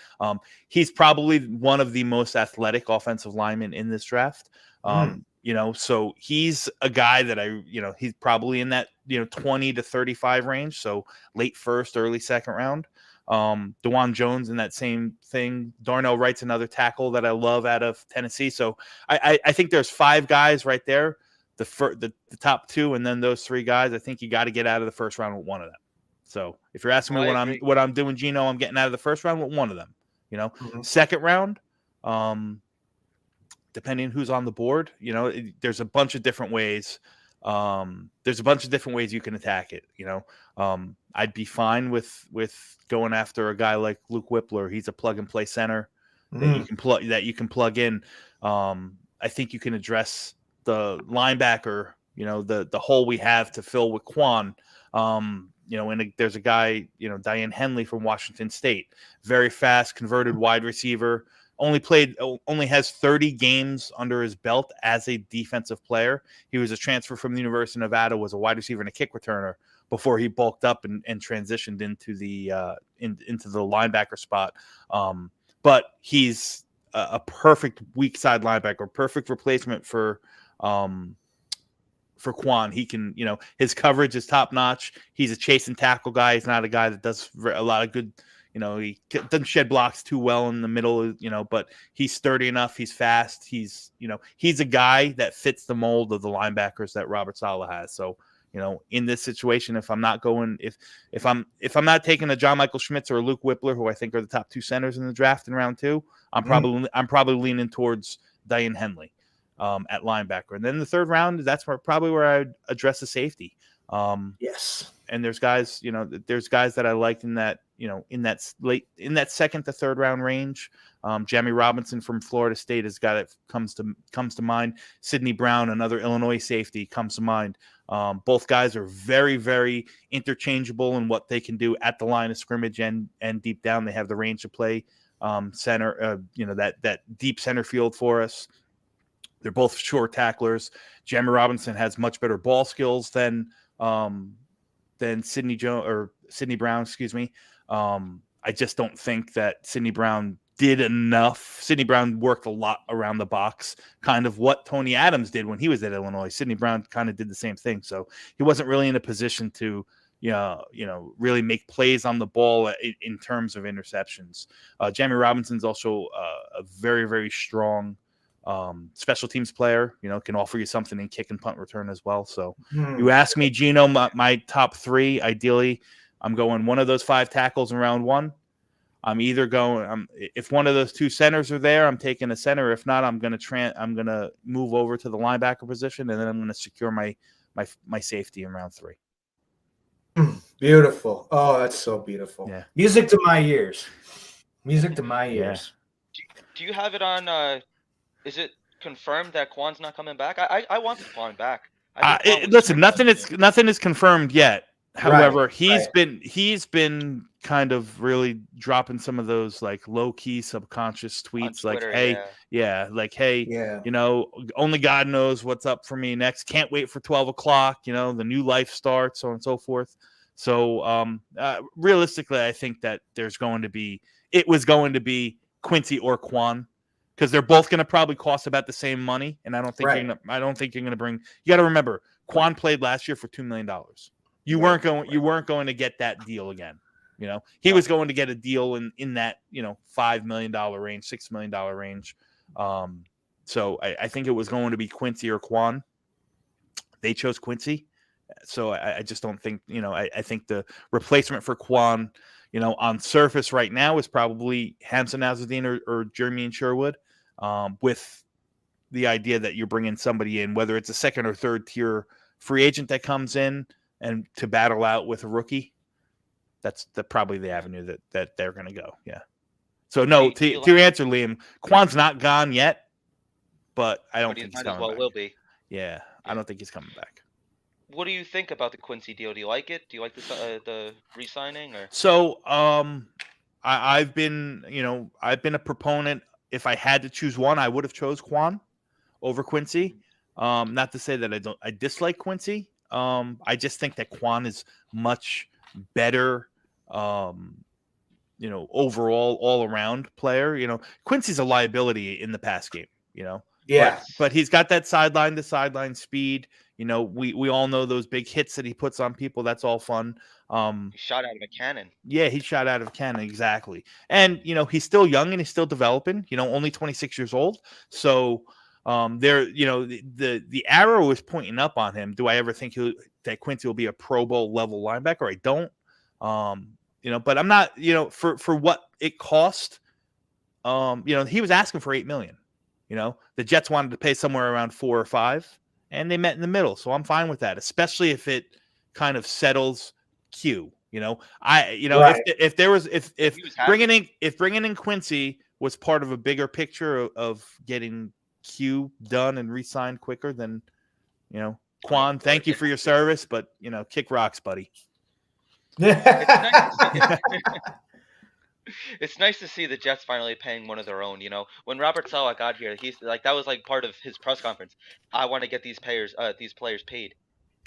He's probably one of the most athletic offensive linemen in this draft. So he's a guy that he's probably in that 20 to 35 range. So late first, early second round. DeJuan Jones in that same thing. Darnell Wright's another tackle that I love out of Tennessee. So I think there's five guys right there. The top two, and then those three guys, I think you got to get out of the first round with one of them. So if you're asking me what I'm doing, Gino, I'm getting out of the first round with one of them. Second round, depending who's on the board, there's a bunch of different ways. There's a bunch of different ways you can attack it. I'd be fine with going after a guy like Luke Whippler. He's a plug and play center that you can plug in. I think you can address the linebacker, the hole we have to fill with Quan. And there's a guy, Diane Henley from Washington State, very fast, converted wide receiver, only has 30 games under his belt as a defensive player. He was a transfer from the University of Nevada, was a wide receiver and a kick returner before he bulked up and transitioned into the linebacker spot. But he's a perfect weak side linebacker, perfect replacement for Quan. He can, his coverage is top notch. He's a chase and tackle guy. He's not a guy that does a lot of good, he doesn't shed blocks too well in the middle, but he's sturdy enough. He's fast. He's a guy that fits the mold of the linebackers that Robert Saleh has. So, in this situation, if I'm not not taking a John Michael Schmitz or a Luke Whippler, who I think are the top two centers in the draft in round two, I'm probably leaning towards Diane Henley at linebacker. And then the third round, that's probably where I'd address the safety. Yes. and there's guys, there's guys that I liked in that, in that second to third round range. Jamie Robinson from Florida State is a guy that comes to mind. Sidney Brown, another Illinois safety, comes to mind. Both guys are very, very interchangeable in what they can do at the line of scrimmage and deep down. They have the range to play center, that deep center field for us. They're both short tacklers. Jamie Robinson has much better ball skills than Sidney Brown, excuse me. I just don't think that Sidney Brown did enough. Sidney Brown worked a lot around the box, kind of what Tony Adams did when he was at Illinois. Sidney Brown kind of did the same thing. So he wasn't really in a position to, really make plays on the ball in terms of interceptions. Jamie Robinson's also a very, very strong special teams player, can offer you something in kick and punt return as well. So you ask me, Gino, my top three, ideally, I'm going one of those 5 tackles in round 1. I'm either going, if one of those 2 centers are there, I'm taking a center. If not, I'm going to move over to the linebacker position, and then I'm going to secure my safety in round 3. Beautiful. Oh, that's so beautiful. Yeah. Music to my ears. Music to my ears. Do you have it on? Is it confirmed that Quan's not coming back? I want Quan back. Listen, nothing is confirmed yet. However, Right. he's been kind of really dropping some of those like low key subconscious tweets, Twitter, like, hey, only God knows what's up for me next. Can't wait for 12 o'clock. The new life starts, so on and so forth. So realistically, I think that it was going to be Quincy or Quan, because they're both going to probably cost about the same money, and I don't think you're going to bring. You got to remember, Quan played last year for $2 million. You weren't going to get that deal again. He was going to get a deal in that $5 million range, $6 million range. So I think it was going to be Quincy or Quan. They chose Quincy, so I just don't think I think the replacement for Quan, on surface right now is probably Hamza Nazardine or Jermaine Sherwood, with the idea that you're bringing somebody in, whether it's a second or third tier free agent that comes in and to battle out with a rookie. That's probably the avenue that they're going to go. Yeah. So no, to answer Liam, Quan's not gone yet, but I don't think he's coming back. Will be. Yeah, I don't think he's coming back. What do you think about the Quincy deal? Do you like it? Do you like the re-signing? Or so I've been a proponent. If I had to choose one, I would have chose Quan over Quincy. Not to say that I dislike Quincy. I just think that Quan is much better, overall, all around player. Quincy's a liability in the pass game, Yeah. But he's got that sideline to sideline speed. We all know those big hits that he puts on people. That's all fun. He shot out of a cannon. Yeah, he shot out of a cannon, exactly. And he's still young and he's still developing. Only 26 years old. So the arrow is pointing up on him. Do I ever think that Quincy will be a Pro Bowl level linebacker? I don't. But I'm not. For what it cost. He was asking for $8 million. The Jets wanted to pay somewhere around 4 or 5, and they met in the middle. So I'm fine with that, especially if it kind of settles Q. Right. if bringing in Quincy was part of a bigger picture of getting Q done and re-signed quicker, then Quan, thank you for your service, but kick rocks, buddy. It's nice to see the Jets finally paying one of their own. When Robert Saleh got here, he's like, that was like part of his press conference. I want to get these players paid.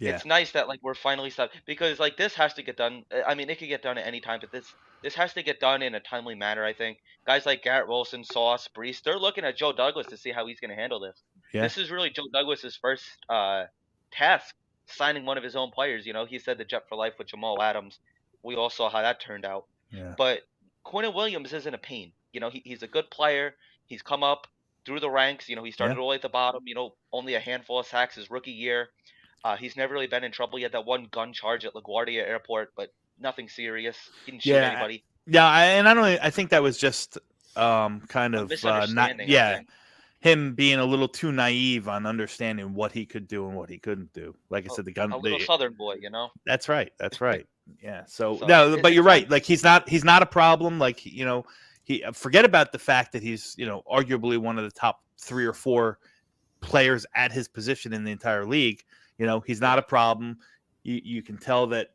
Yeah. It's nice that we're finally stopped, because this has to get done. I mean, it could get done at any time, but this has to get done in a timely manner. I think guys like Garrett Wilson, Sauce, Brees, they're looking at Joe Douglas to see how he's going to handle this. Yeah. This is really Joe Douglas's first task, signing one of his own players. He said the Jet for life with Jamal Adams. We all saw how that turned out. Yeah. But Quinnen Williams isn't a pain. He's a good player. He's come up through the ranks. He started all at the bottom. Only a handful of sacks his rookie year. He's never really been in trouble. He had that one gun charge at LaGuardia Airport, but nothing serious. He didn't shoot anybody. Yeah, I think that was just kind of not. Yeah, him being a little too naive on understanding what he could do and what he couldn't do. Like I said, A little Southern boy, you know. That's right. That's right. Yeah. So So no, but you're it's right. Like he's not a problem. Like he forget about the fact that he's arguably one of the top 3 or 4 players at his position in the entire league. He's not a problem. You can tell that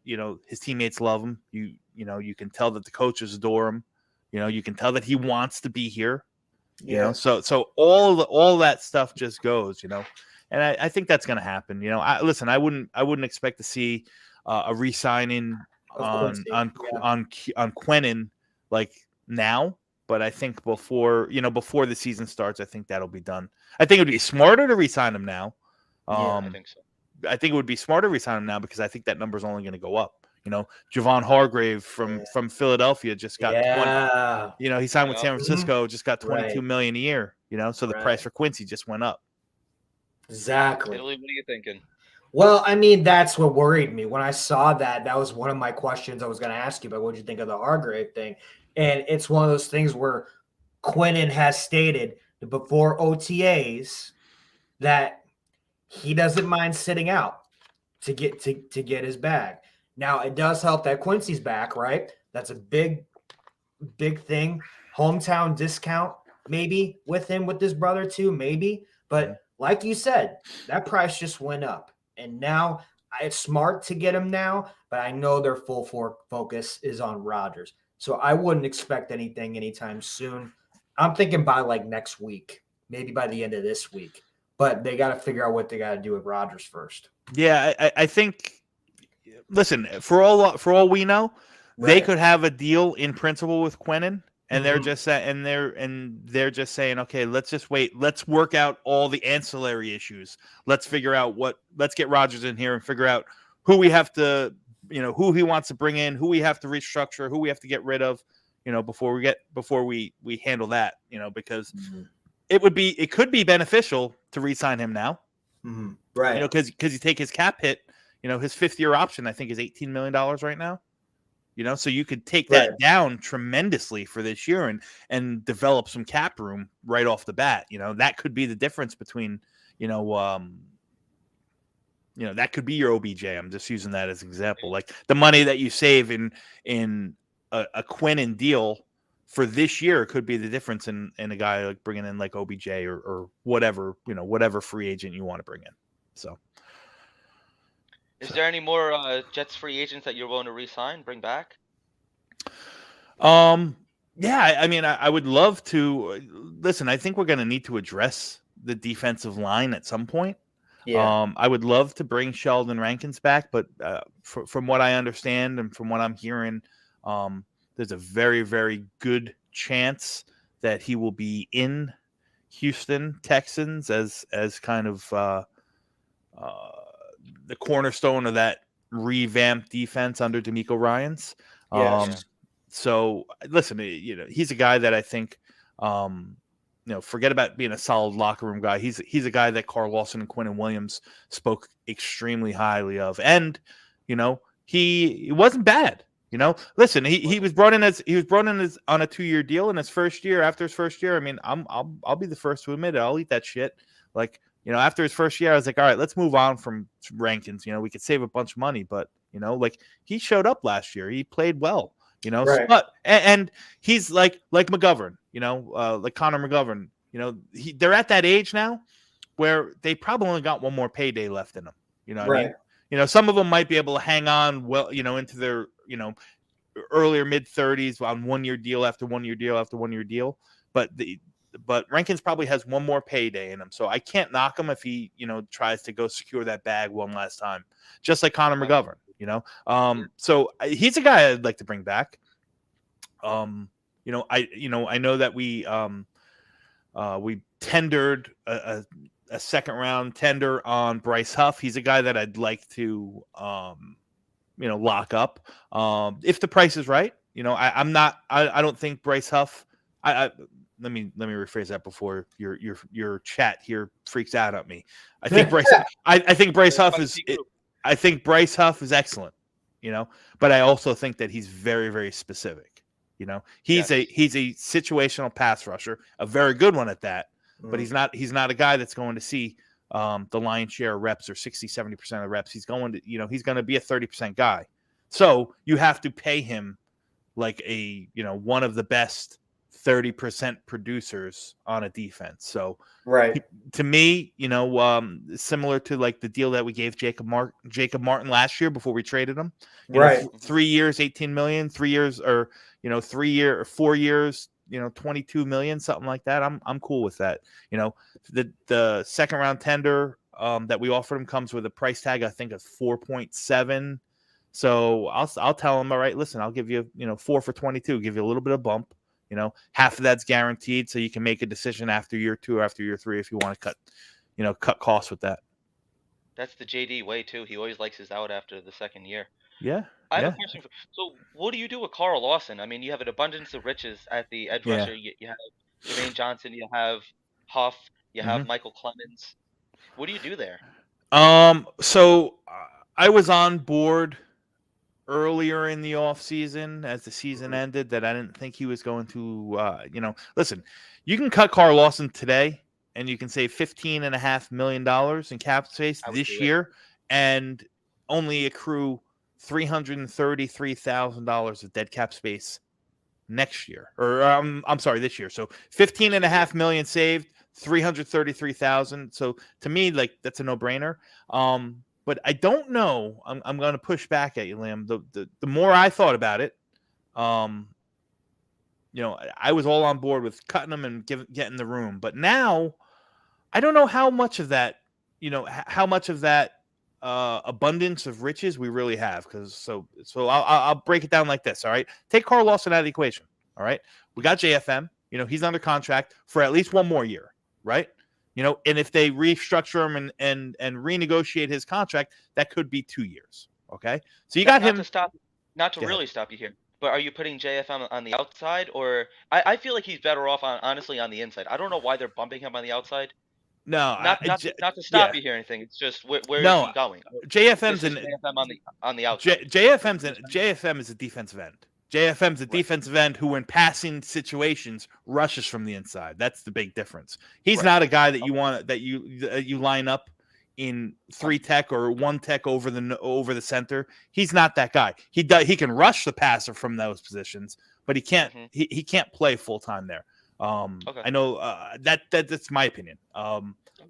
his teammates love him. You can tell that the coaches adore him. You can tell that he wants to be here. So all that stuff just goes. And I think that's going to happen. I wouldn't expect to see a re-signing on Quinnen like now, but I think before the season starts, I think that'll be done. I think it would be smarter to re-sign him now. I think so. I think it would be smarter to re-sign him now because I think that number is only going to go up. Javon Hargrave from Philadelphia just got 20, he signed with San Francisco, just got $22 million a year. So the price for Quincy just went up. Exactly. Italy, what are you thinking? Well, I mean, that's what worried me when I saw that. That was one of my questions I was going to ask you about. What did you think of the Hargrave thing? And it's one of those things where Quinnen has stated before OTAs that he doesn't mind sitting out to get his bag. Now, it does help that Quincy's back, right? That's a big thing. Hometown discount, maybe, with him, with his brother, too, maybe. But like you said, that price just went up. And now it's smart to get him now, but I know their full focus is on Rodgers. So I wouldn't expect anything anytime soon. I'm thinking by like next week, maybe by the end of this week. But they got to figure out what they got to do with Rodgers first. Yeah, I think. Listen, for all we know, they could have a deal in principle with Quinnen, and they're just they're just saying, okay, let's just wait. Let's work out all the ancillary issues. Let's figure out let's get Rodgers in here and figure out who we have to, who he wants to bring in, who we have to restructure, who we have to get rid of, before we handle that, because it could be beneficial to re-sign him now. Right. Because you take his cap hit, his 5th-year option, I think, is $18 million right now. So you could take that down tremendously for this year and develop some cap room right off the bat. That could be the difference between, that could be your OBJ. I'm just using that as an example. Like the money that you save in a Quinnen deal for this year could be the difference in a guy like bringing in like OBJ or whatever, whatever free agent you want to bring in. So. Is there any more Jets free agents that you're willing to re-sign, bring back? Yeah, I mean, I would love to. Listen, I think we're going to need to address the defensive line at some point. Yeah. I would love to bring Sheldon Rankins back, but from what I understand and from what I'm hearing, there's a very, very good chance that he will be in Houston Texans as kind of the cornerstone of that revamped defense under DeMeco Ryans. So listen, he's a guy that I think, forget about being a solid locker room guy. He's a guy that Carl Lawson and Quinnen Williams spoke extremely highly of. And, he wasn't bad. Listen, he was brought in as on a 2-year deal in his first year. After his first year, I mean, I'll be the first to admit it. I'll eat that shit. Like, after his first year, I was like, all right, let's move on from Rankins. We could save a bunch of money, but like he showed up last year. He played well, Right. but and he's like McGovern, like Connor McGovern. They're at that age now where they probably only got one more payday left in them. What I mean? Some of them might be able to hang on well, into their, earlier mid-30s on 1-year deal after 1-year deal after 1-year deal. But Rankins probably has one more payday in him. So I can't knock him if he, tries to go secure that bag one last time, just like Connor McGovern, So he's a guy I'd like to bring back. I know that we tendered a second round tender on Bryce Huff. He's a guy that I'd like to, lock up. If the price is right, I don't think Bryce Huff, let me rephrase that before your chat here freaks out at me. I think Bryce Huff is excellent, but I also think that he's very, very specific. He's a situational pass rusher, a very good one at that. but he's not a guy that's going to see the lion's share of reps or 60-70% of the reps. He's going to, he's going to be a 30% guy. So you have to pay him like one of the best 30% producers on a defense. So to me, similar to like the deal that we gave Jacob Martin last year before we traded him, 3 years, 18 million, 3 years, or 4 years, 22 million, something like that. I'm cool with that. The second round tender that we offered him comes with a price tag, I think, of 4.7. So I'll tell him, all right, listen, I'll give you, 4 for 22, give you a little bit of bump. Half of that's guaranteed, so you can make a decision after year 2 or after year 3 if you want to cut costs with that. That's the JD way too. He always likes his out after the second year. Yeah. I have a question. So what do you do with Carl Lawson? I mean, you have an abundance of riches at the edge rusher. You have Jermaine Johnson, you have Huff, you have Michael Clemens. What do you do there? So I was on board earlier in the offseason as the season ended that I didn't think he was going to, listen, you can cut Carl Lawson today and you can save $15.5 million in cap space this year and only accrue $333,000 of dead cap space next year, or I'm sorry, this year. So $15.5 million saved, $333,000. So to me, like, that's a no-brainer. But I don't know. I'm going to push back at you, Liam. The more I thought about it, I was all on board with cutting them and getting the room. But now, I don't know how much of that, abundance of riches we really have. Because so I'll break it down like this. All right, take Carl Lawson out of the equation. All right, we got JFM. He's under contract for at least one more year. Right. And if they restructure him and renegotiate his contract, that could be 2 years. Okay, so you got him. Not to really stop you here, but are you putting JFM on the outside, or I feel like he's better off honestly on the inside. I don't know why they're bumping him on the outside. No, not to stop you here or anything. It's just where is he going? JFM on the outside. JFM is a defensive end. JFM's a defensive end who, in passing situations, rushes from the inside. That's the big difference. He's not a guy that you want that you line up in 3 tech or 1 tech over the center. He's not that guy. He can rush the passer from those positions, but he can't he can't play full time there. I know that's my opinion.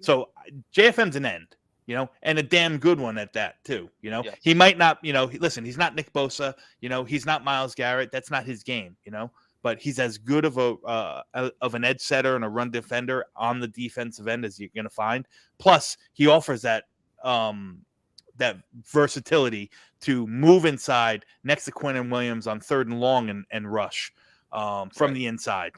So JFM's an end. And a damn good one at that too. He might not, listen, he's not Nick Bosa, he's not Myles Garrett. That's not his game, but he's as good of an edge setter and a run defender on the defensive end as you're going to find. Plus he offers that versatility to move inside next to Quinnen Williams on 3rd and long and rush from the inside,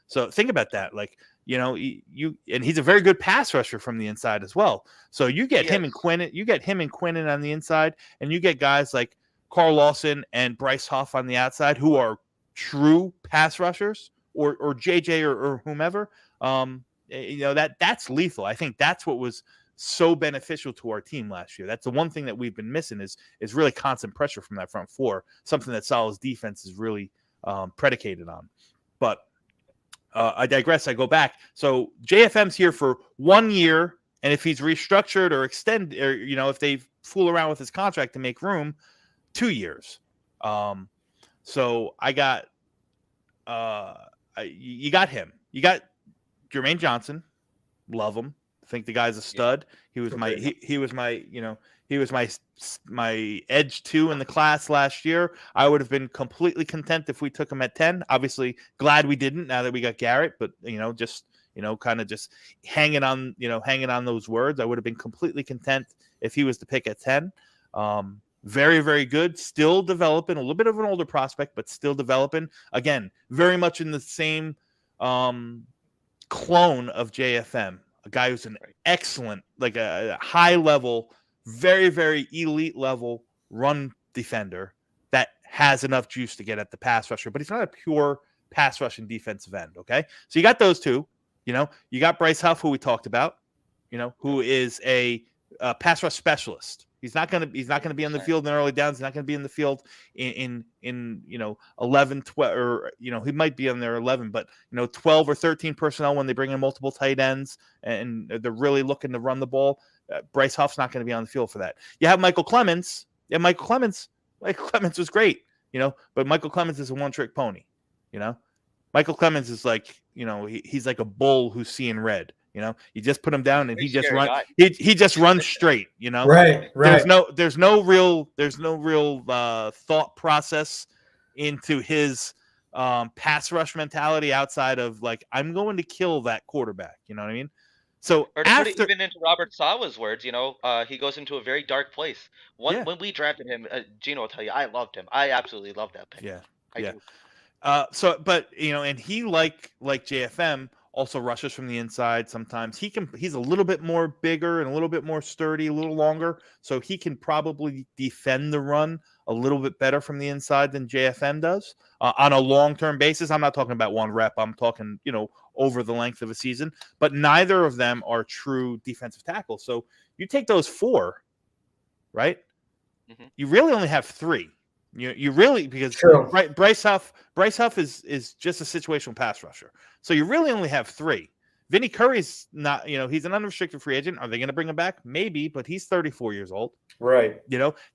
So think about that. Like, and he's a very good pass rusher from the inside as well. So you get him and Quinnen on the inside, and you get guys like Carl Lawson and Bryce Huff on the outside who are true pass rushers, or JJ or whomever. That's lethal. I think that's what was so beneficial to our team last year. That's the one thing that we've been missing is really constant pressure from that front four, something that Salah's defense is really predicated on. But I digress. I go back. So JFM's here for 1 year, and if he's restructured or extended, or if they fool around with his contract to make room, 2 years. So I got, you got him. You got Jermaine Johnson. Love him. I think the guy's a stud. He was my edge 2 in the class last year. I would have been completely content if we took him at 10. Obviously, glad we didn't now that we got Garrett, but kind of just hanging on those words. I would have been completely content if he was to pick at 10. Very, very good. Still developing, a little bit of an older prospect, but still developing. Again, very much in the same clone of JFM. A guy who's an excellent, like a high level, very, very elite level run defender that has enough juice to get at the pass rusher, but he's not a pure pass rushing defensive end. Okay. So you got those two, you got Bryce Huff, who we talked about, who is a pass rush specialist. He's not gonna be on the field in early downs. He's not gonna be in the field in 11, 12, or he might be on there 11, but 12 or 13 personnel when they bring in multiple tight ends and they're really looking to run the ball. Bryce Huff's not going to be on the field for that. You have Michael Clemens. Yeah, Michael Clemens was great, but Michael Clemens is a one-trick pony, Michael Clemens is like, he's like a bull who's seeing red. You just put him down and he just runs straight. Right. There's no real thought process into his pass rush mentality outside of like, I'm going to kill that quarterback. You know what I mean? So or to put it even into Robert Sala's words, he goes into a very dark place. When we drafted him, Gino will tell you, I loved him. I absolutely loved that pick. Yeah. I do. But and he like JFM also rushes from the inside sometimes. He's a little bit more bigger and a little bit more sturdy, a little longer, so he can probably defend the run a little bit better from the inside than JFM does on a long-term basis. I'm not talking about one rep. I'm talking, over the length of a season. But neither of them are true defensive tackles. So you take those 4, right? Mm-hmm. You really only have 3. You really, because Bryce Huff is just a situational pass rusher. So you really only have 3. Vinny Curry's not, he's an unrestricted free agent. Are they going to bring him back? Maybe, but he's 34 years old. Right.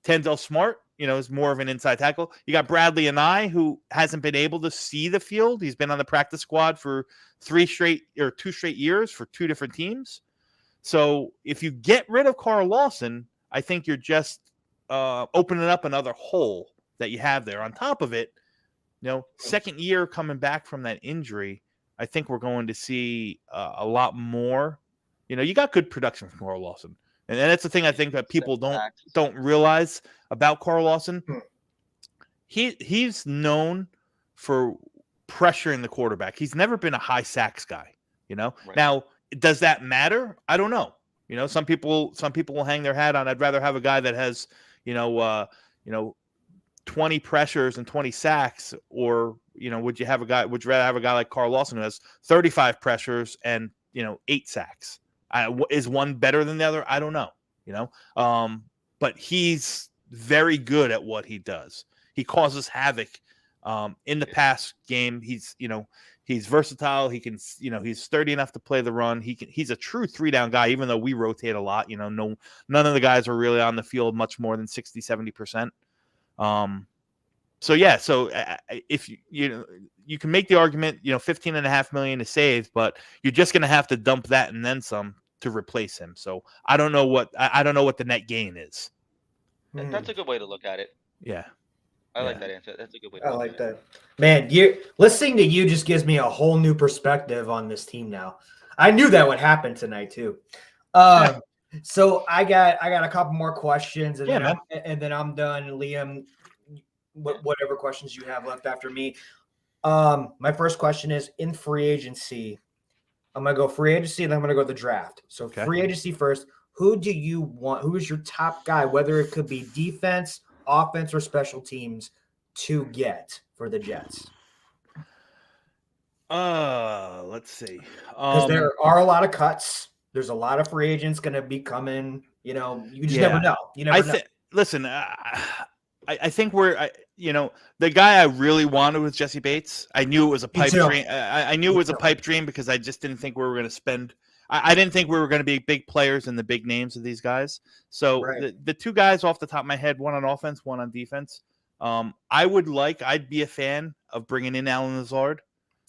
Tendell Smart, is more of an inside tackle. You got Bradley Anae, who hasn't been able to see the field. He's been on the practice squad for 2 straight years for 2 different teams. So if you get rid of Carl Lawson, I think you're just opening up another hole that you have there. On top of it, second year coming back from that injury, I think we're going to see a lot more. You got good production from Carl Lawson, and that's the thing I think that people don't realize about Carl Lawson. He's known for pressuring the quarterback. He's never been a high sacks guy. Right. Now, does that matter? I don't know. Some people will hang their hat on. I'd rather have a guy that has 20 pressures and 20 sacks, or would you rather have a guy like Carl Lawson who has 35 pressures and 8 sacks? Is one better than the other? I don't know. But he's very good at what he does. He causes havoc in the pass game. He's versatile. He can, he's sturdy enough to play the run. He's a true 3-down guy, even though we rotate a lot. None of the guys are really on the field much more than 60-70%. So if you can make the argument, $15.5 million is saved, but you're just going to have to dump that and then some to replace him. So I don't know what the net gain is. That's a good way to look at it. Yeah. I like that answer. That's a good way to look at it. I like that. Man, listening to you just gives me a whole new perspective on this team now. I knew that would happen tonight too. So I got a couple more questions and then I'm done. Liam, whatever questions you have left after me. My first question is, in free agency, I'm going to go free agency and then I'm going to go to the draft. So free agency first, who do you want? Who is your top guy, whether it could be defense, offense, or special teams, to get for the Jets? Let's see. Because there are a lot of cuts. There's a lot of free agents going to be coming. You just never know. You never know. Listen, I think the guy I really wanted was Jesse Bates. I knew it was a pipe dream. I knew it was a pipe dream because I just didn't think we were going to spend. I didn't think we were going to be big players and the big names of these guys. So the 2 guys off the top of my head, one on offense, one on defense. I'd be a fan of bringing in Alan Lazard,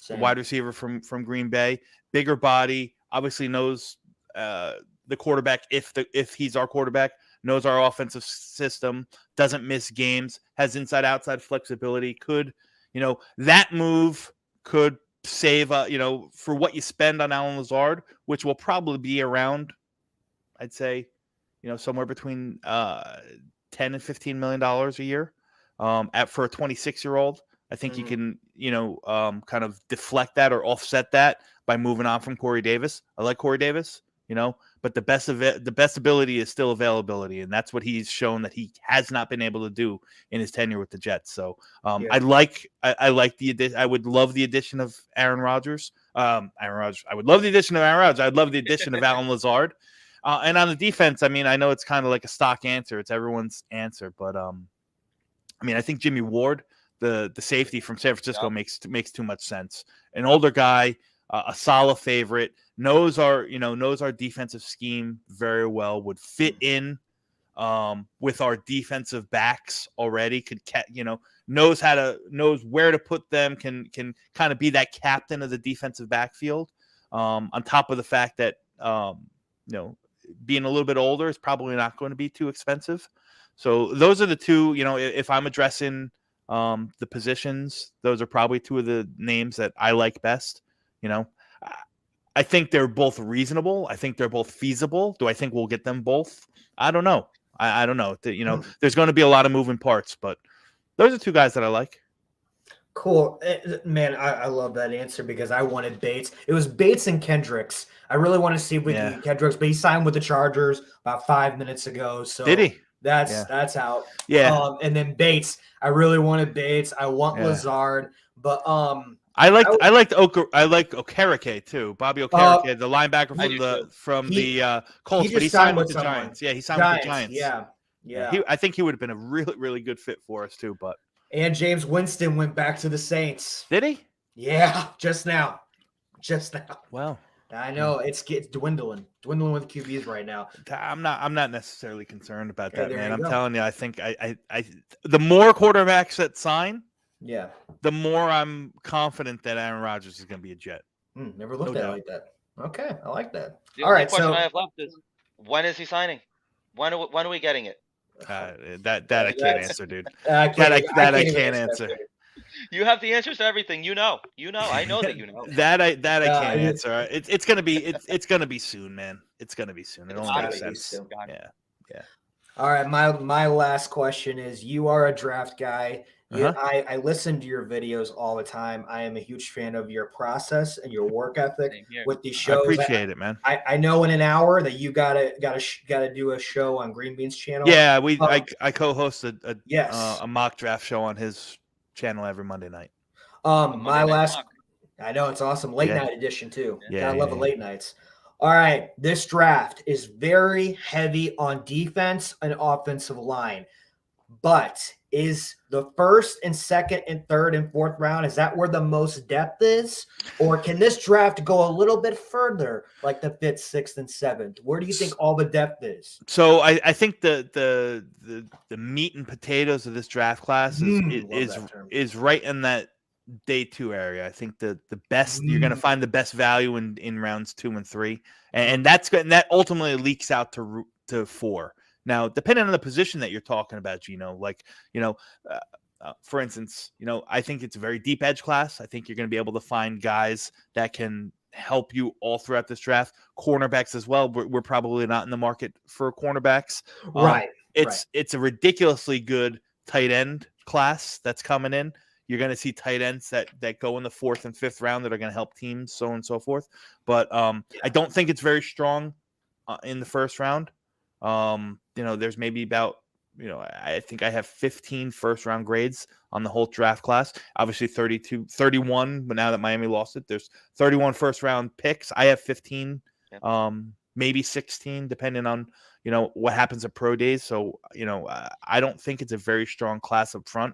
the wide receiver from Green Bay, bigger body, obviously knows the quarterback if he's our quarterback, knows our offensive system, doesn't miss games, has inside-outside flexibility. That move could save, for what you spend on Alan Lazard, which will probably be around, I'd say, somewhere between $10 and $15 million a year. For a 26-year-old, I think you can, kind of deflect that or offset that by moving on from Corey Davis. I like Corey Davis, but the best ability is still availability, and that's what he's shown that he has not been able to do in his tenure with the Jets. So I like the addition. I would love the addition of Aaron Rodgers. I would love the addition of Aaron Rodgers. I'd love the addition of Alan Lazard. And on the defense, I mean, I know it's kind of like a stock answer. It's everyone's answer, but I mean, I think Jimmy Ward, the safety from San Francisco, makes too much sense. An older guy, a solid favorite, knows our defensive scheme very well, would fit in with our defensive backs already. Knows where to put them. Can kind of be that captain of the defensive backfield. On top of the fact that being a little bit older is probably not going to be too expensive. So those are the two. If I'm addressing the positions, those are probably two of the names that I like best. I think they're both reasonable. I think they're both feasible. Do I think we'll get them both? I don't know. I don't know. There's going to be a lot of moving parts, but those are two guys that I like. Cool. Man, I love that answer because I wanted Bates. It was Bates and Kendricks. I really want to see if we can get Kendricks, but he signed with the Chargers about 5 minutes ago. So did he? That's out. Yeah. And then Bates. I really wanted Bates. I want Lazard, but I liked Okereke too. Bobby Okereke, the linebacker from the Colts, but he signed with the Giants. Yeah, he signed with the Giants. Yeah. I think he would have been a really, really good fit for us too. And James Winston went back to the Saints. Did he? Yeah, just now. Well, I know it's dwindling with QBs right now. I'm not necessarily concerned about that, man. I'm telling you, I think I the more quarterbacks that sign, the more I'm confident that Aaron Rodgers is going to be a Jet. Never looked at it like that. Okay, I like that. The only question I have left is, when is he signing? When are we getting it? That I can't answer, dude. I can't answer. You have the answers to everything. I know that you know. that I can't answer. It's gonna be soon, man. It's gonna be soon. It only makes sense. Yeah. All right, my last question is: you are a draft guy. I listen to your videos all the time. I am a huge fan of your process and your work ethic with these shows. I appreciate it, man. I know in an hour that you gotta do a show on Green Bean's channel. Yeah, I co-host a mock draft show on his channel every Monday night. I know it's awesome. Late night edition too. Yeah, I love the late nights. All right, this draft is very heavy on defense and offensive line, but is the first and second and third and fourth round, is that where the most depth is? Or can this draft go a little bit further, like the fifth, sixth, and seventh? Where do you think all the depth is? So I think the meat and potatoes of this draft class is right in that day 2 area. I think the best you're going to find the best value in rounds 2 and 3, and that ultimately leaks out to 4. Now, depending on the position that you're talking about, Gino, for instance, I think it's a very deep edge class. I think you're going to be able to find guys that can help you all throughout this draft. Cornerbacks as well. We're probably not in the market for cornerbacks. Right. It's a ridiculously good tight end class that's coming in. You're going to see tight ends that go in the 4th and 5th round that are going to help teams, so on and so forth. But I don't think it's very strong in the first round. There's maybe about, I think I have 15 first round grades on the whole draft class. Obviously 31, but now that Miami lost it, there's 31 first round picks. I have 15, maybe 16, depending on, what happens at pro days. So, I don't think it's a very strong class up front.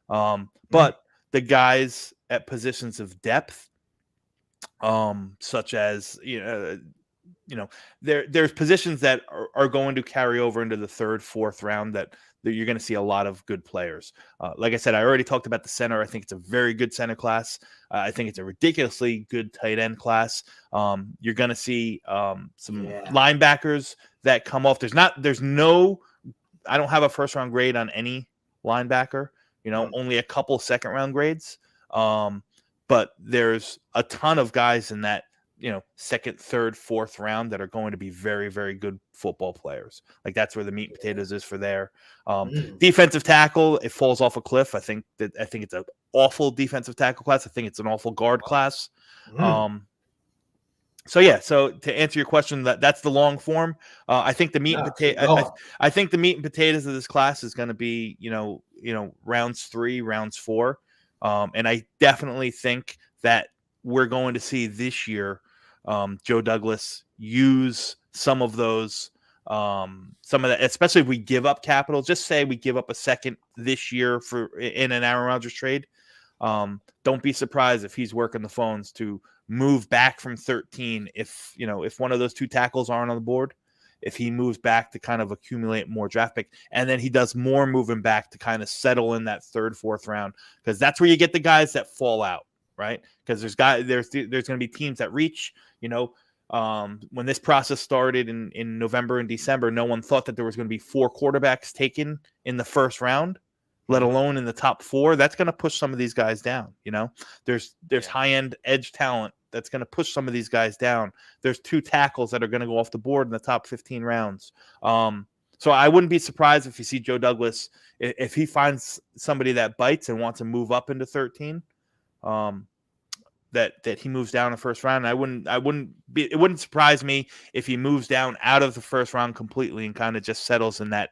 But the guys at positions of depth, such as, there's positions that are going to carry over into the 3rd, 4th round that you're going to see a lot of good players. Like I said, I already talked about the center. I think it's a very good center class. I think it's a ridiculously good tight end class. You're going to see some linebackers that come off. I don't have a first round grade on any linebacker, only a couple 2nd round grades. But there's a ton of guys in that, 2nd, 3rd, 4th round that are going to be very, very good football players. Like that's where the meat and potatoes is for there. Defensive tackle, it falls off a cliff. I think it's an awful defensive tackle class. I think it's an awful guard class. So to answer your question, that's the long form. I think the meat and potato. I think the meat and potatoes of this class is going to be, rounds 3, rounds 4, and I definitely think that we're going to see this year Joe Douglas use some of those, some of that, especially if we give up capital. Just say we give up a second this year in an Aaron Rodgers trade. Don't be surprised if he's working the phones to move back from 13. If one of those two tackles aren't on the board, if he moves back to kind of accumulate more draft pick, and then he does more moving back to kind of settle in that third, fourth round, because that's where you get the guys that fall out, right? Because there's going to be teams that reach, when this process started in November and December, no one thought that there was going to be 4 quarterbacks taken in the first round, let alone in the top 4. That's going to push some of these guys down. There's high-end edge talent that's going to push some of these guys down. There's 2 tackles that are going to go off the board in the top 15 rounds. So I wouldn't be surprised if you see Joe Douglas, if he finds somebody that bites and wants to move up into 13, that he moves down in the first round. It wouldn't surprise me if he moves down out of the first round completely and kind of just settles in that,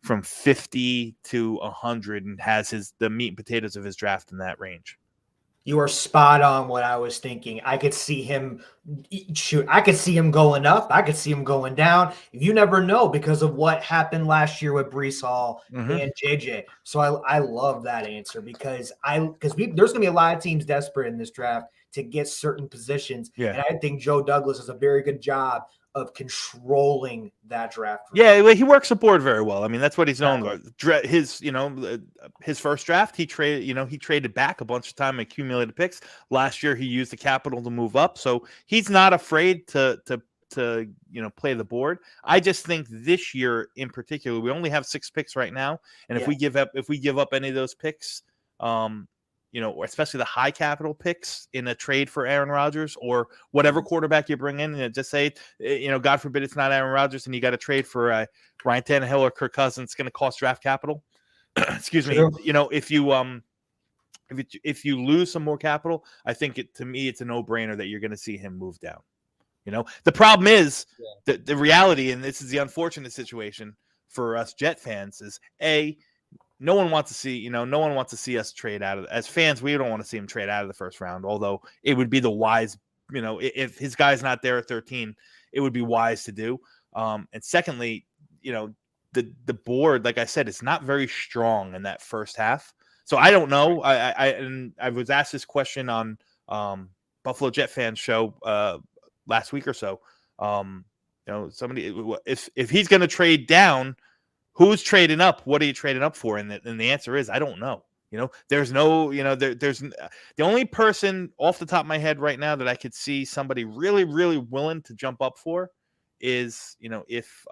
from 50 to 100 and has the meat and potatoes of his draft in that range. You are spot on what I was thinking. I could see him going up. I could see him going down. You never know because of what happened last year with Breece Hall and JJ. So I love that answer because there's going to be a lot of teams desperate in this draft to get certain positions. Yeah. And I think Joe Douglas does a very good job of controlling that draft. Yeah, he works the board very well. I mean, that's what he's known for. His first draft, he traded back a bunch of time and accumulated picks. Last year, he used the capital to move up, so he's not afraid to play the board. I just think this year in particular, we only have 6 picks right now, and if we give up any of those picks, especially the high capital picks in a trade for Aaron Rodgers or whatever quarterback you bring in, just say, God forbid it's not Aaron Rodgers and you got to trade for Ryan Tannehill or Kirk Cousins, it's going to cost draft capital. Excuse me. If you lose some more capital, I think to me, it's a no-brainer that you're going to see him move down. The problem is the reality, and this is the unfortunate situation for us Jet fans, is no one wants to see us trade out of. As fans, we don't want to see him trade out of the first round. Although it would be the wise, if his guy's not there at 13, it would be wise to do. And secondly, the board, like I said, it's not very strong in that first half. So I don't know. I was asked this question on Buffalo Jet Fans show last week or so. Somebody, if he's going to trade down, who's trading up? What are you trading up for? And the answer is, I don't know. There's no, there's the only person off the top of my head right now that I could see somebody really, really willing to jump up for is, if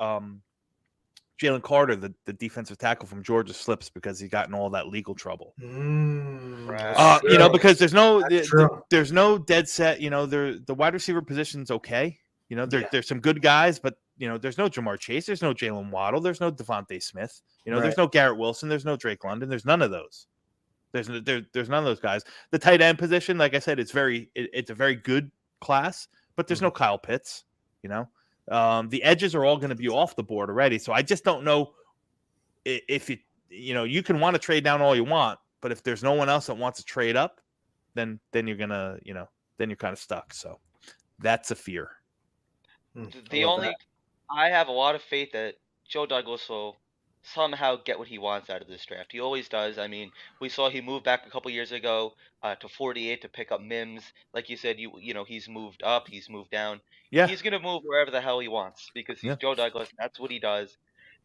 Jalen Carter, the defensive tackle from Georgia, slips because he got in all that legal trouble. Right. Because there's no dead set. The wide receiver position's okay. There's some good guys, but there's no Jamar Chase, there's no Jalen Waddle, there's no Devontae Smith, there's no Garrett Wilson, there's no Drake London, there's none of those. There's none of those guys. The tight end position, like I said, it's a very good class, but there's no Kyle Pitts. The edges are all going to be off the board already, so I just don't know if you can want to trade down all you want, but if there's no one else that wants to trade up, then you're gonna then you're kind of stuck. So that's a fear. I have a lot of faith that Joe Douglas will somehow get what he wants out of this draft. He always does. I mean, we saw he moved back a couple years ago to 48 to pick up Mims. Like you said, he's moved up, he's moved down. Yeah. He's going to move wherever the hell he wants because he's Joe Douglas. That's what he does.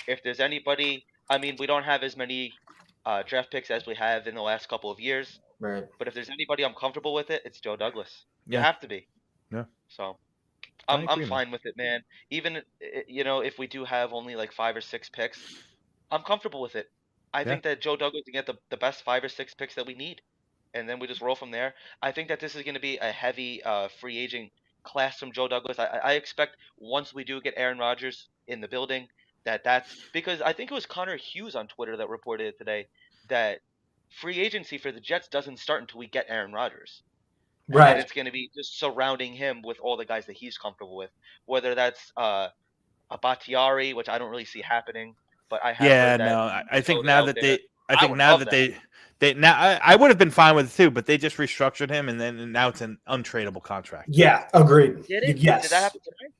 If there's anybody, I mean, we don't have as many draft picks as we have in the last couple of years. Right. But if there's anybody I'm comfortable with it's Joe Douglas. You have to be. Yeah. So I'm fine with it, man. Even if we do have only like 5 or 6 picks, I'm comfortable with it. I think that Joe Douglas can get the best 5 or 6 picks that we need, and then we just roll from there. I think that this is going to be a heavy free agent class from Joe Douglas. I expect once we do get Aaron Rodgers in the building, that's because I think it was Connor Hughes on Twitter that reported it today that free agency for the Jets doesn't start until we get Aaron Rodgers. Right. And it's going to be just surrounding him with all the guys that he's comfortable with, whether that's a Bakhtiari, which I don't really see happening, but I have heard that. I think now that I think would now love that that. I would have been fine with it too, but they just restructured him, and now it's an untradeable contract. Yeah, agreed. Did it? Yes. Did that happen tonight?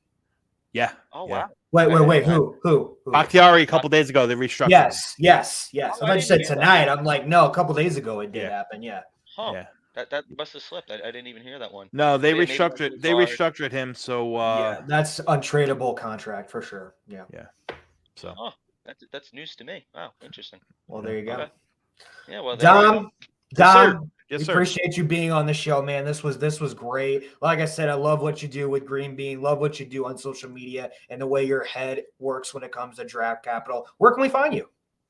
Yeah. Oh yeah. wow. Wait. Who? Bakhtiari a couple days ago they restructured. Yes. Oh, I I thought you didn't said hear that. tonight. I'm like, no, a couple days ago it did Yeah. happen. Yeah. Huh. Yeah. That must have slipped. I didn't even hear that one. No, they Maybe restructured. that's They hard. restructured him. So Yeah, that's untradeable contract for sure. Yeah. so Huh. That's news to me. Wow, interesting. Well, there you go. Okay. Yeah. Well, there you go. Dom, Yes, sir. Dom, Yes, we sir. appreciate you being on the show, man. This was great. Like I said, I love what you do with Green Bean. Love what you do on social media and the way your head works when it comes to draft capital. Where can we find you?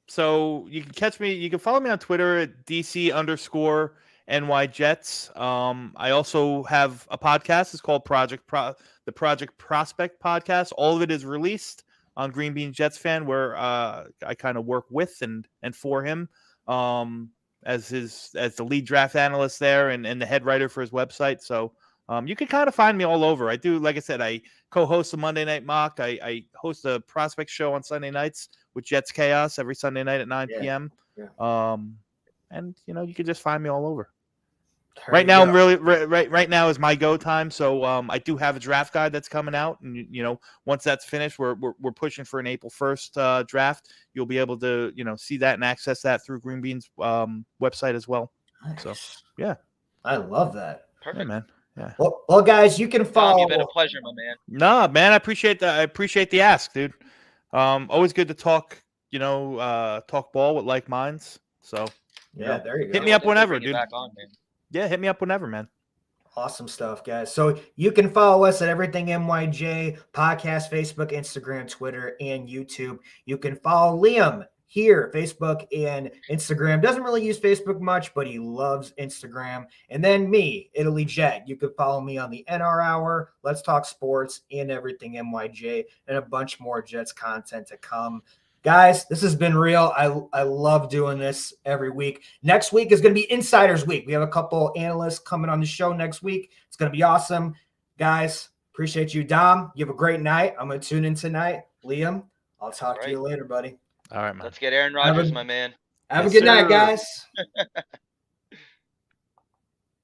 So you can catch me. You can follow me on Twitter at DC_NY Jets. I also have a podcast. It's called the Project Prospect Podcast. All of it is released on Green Bean Jets Fan, where I kind of work with and for him as the lead draft analyst there and the head writer for his website. So you can kind of find me all over. I do, like I said, I co-host a Monday Night Mock. I host a prospect show on Sunday nights with Jets Chaos every Sunday night at 9 p.m. Yeah. And you can just find me all over. There Right you now, go. I'm really right now is my go time. So I do have a draft guide that's coming out, and once that's finished, we're pushing for an April 1st draft. You'll be able to see that and access that through Green Bean's website as well. Nice. So yeah, I love that. Perfect. yeah, man. Yeah. Well, guys, you can Dom, follow. you've been a pleasure, my man. Nah, man, I appreciate that. I appreciate the ask, dude. Always good to talk. Talk ball with like minds. So Yeah, there you go. hit me up Definitely whenever, bring you dude. Back on, man. Yeah, hit me up whenever, man. Awesome stuff, guys. So you can follow us at Everything NYJ Podcast, Facebook, Instagram, Twitter, and YouTube. You can follow Liam here, Facebook and Instagram. Doesn't really use Facebook much, but he loves Instagram. And then me, Italy Jet. You can follow me on the NR Hour, Let's Talk Sports, and Everything NYJ, and a bunch more Jets content to come. Guys, this has been real. I love doing this every week. Next week is going to be Insiders Week. We have a couple analysts coming on the show next week. It's going to be awesome. Guys, appreciate you. Dom, you have a great night. I'm going to tune in tonight. Liam, I'll talk to you later, buddy. All right, man. Let's get Aaron Rodgers, my man. Have Yes, a good night, sir. guys.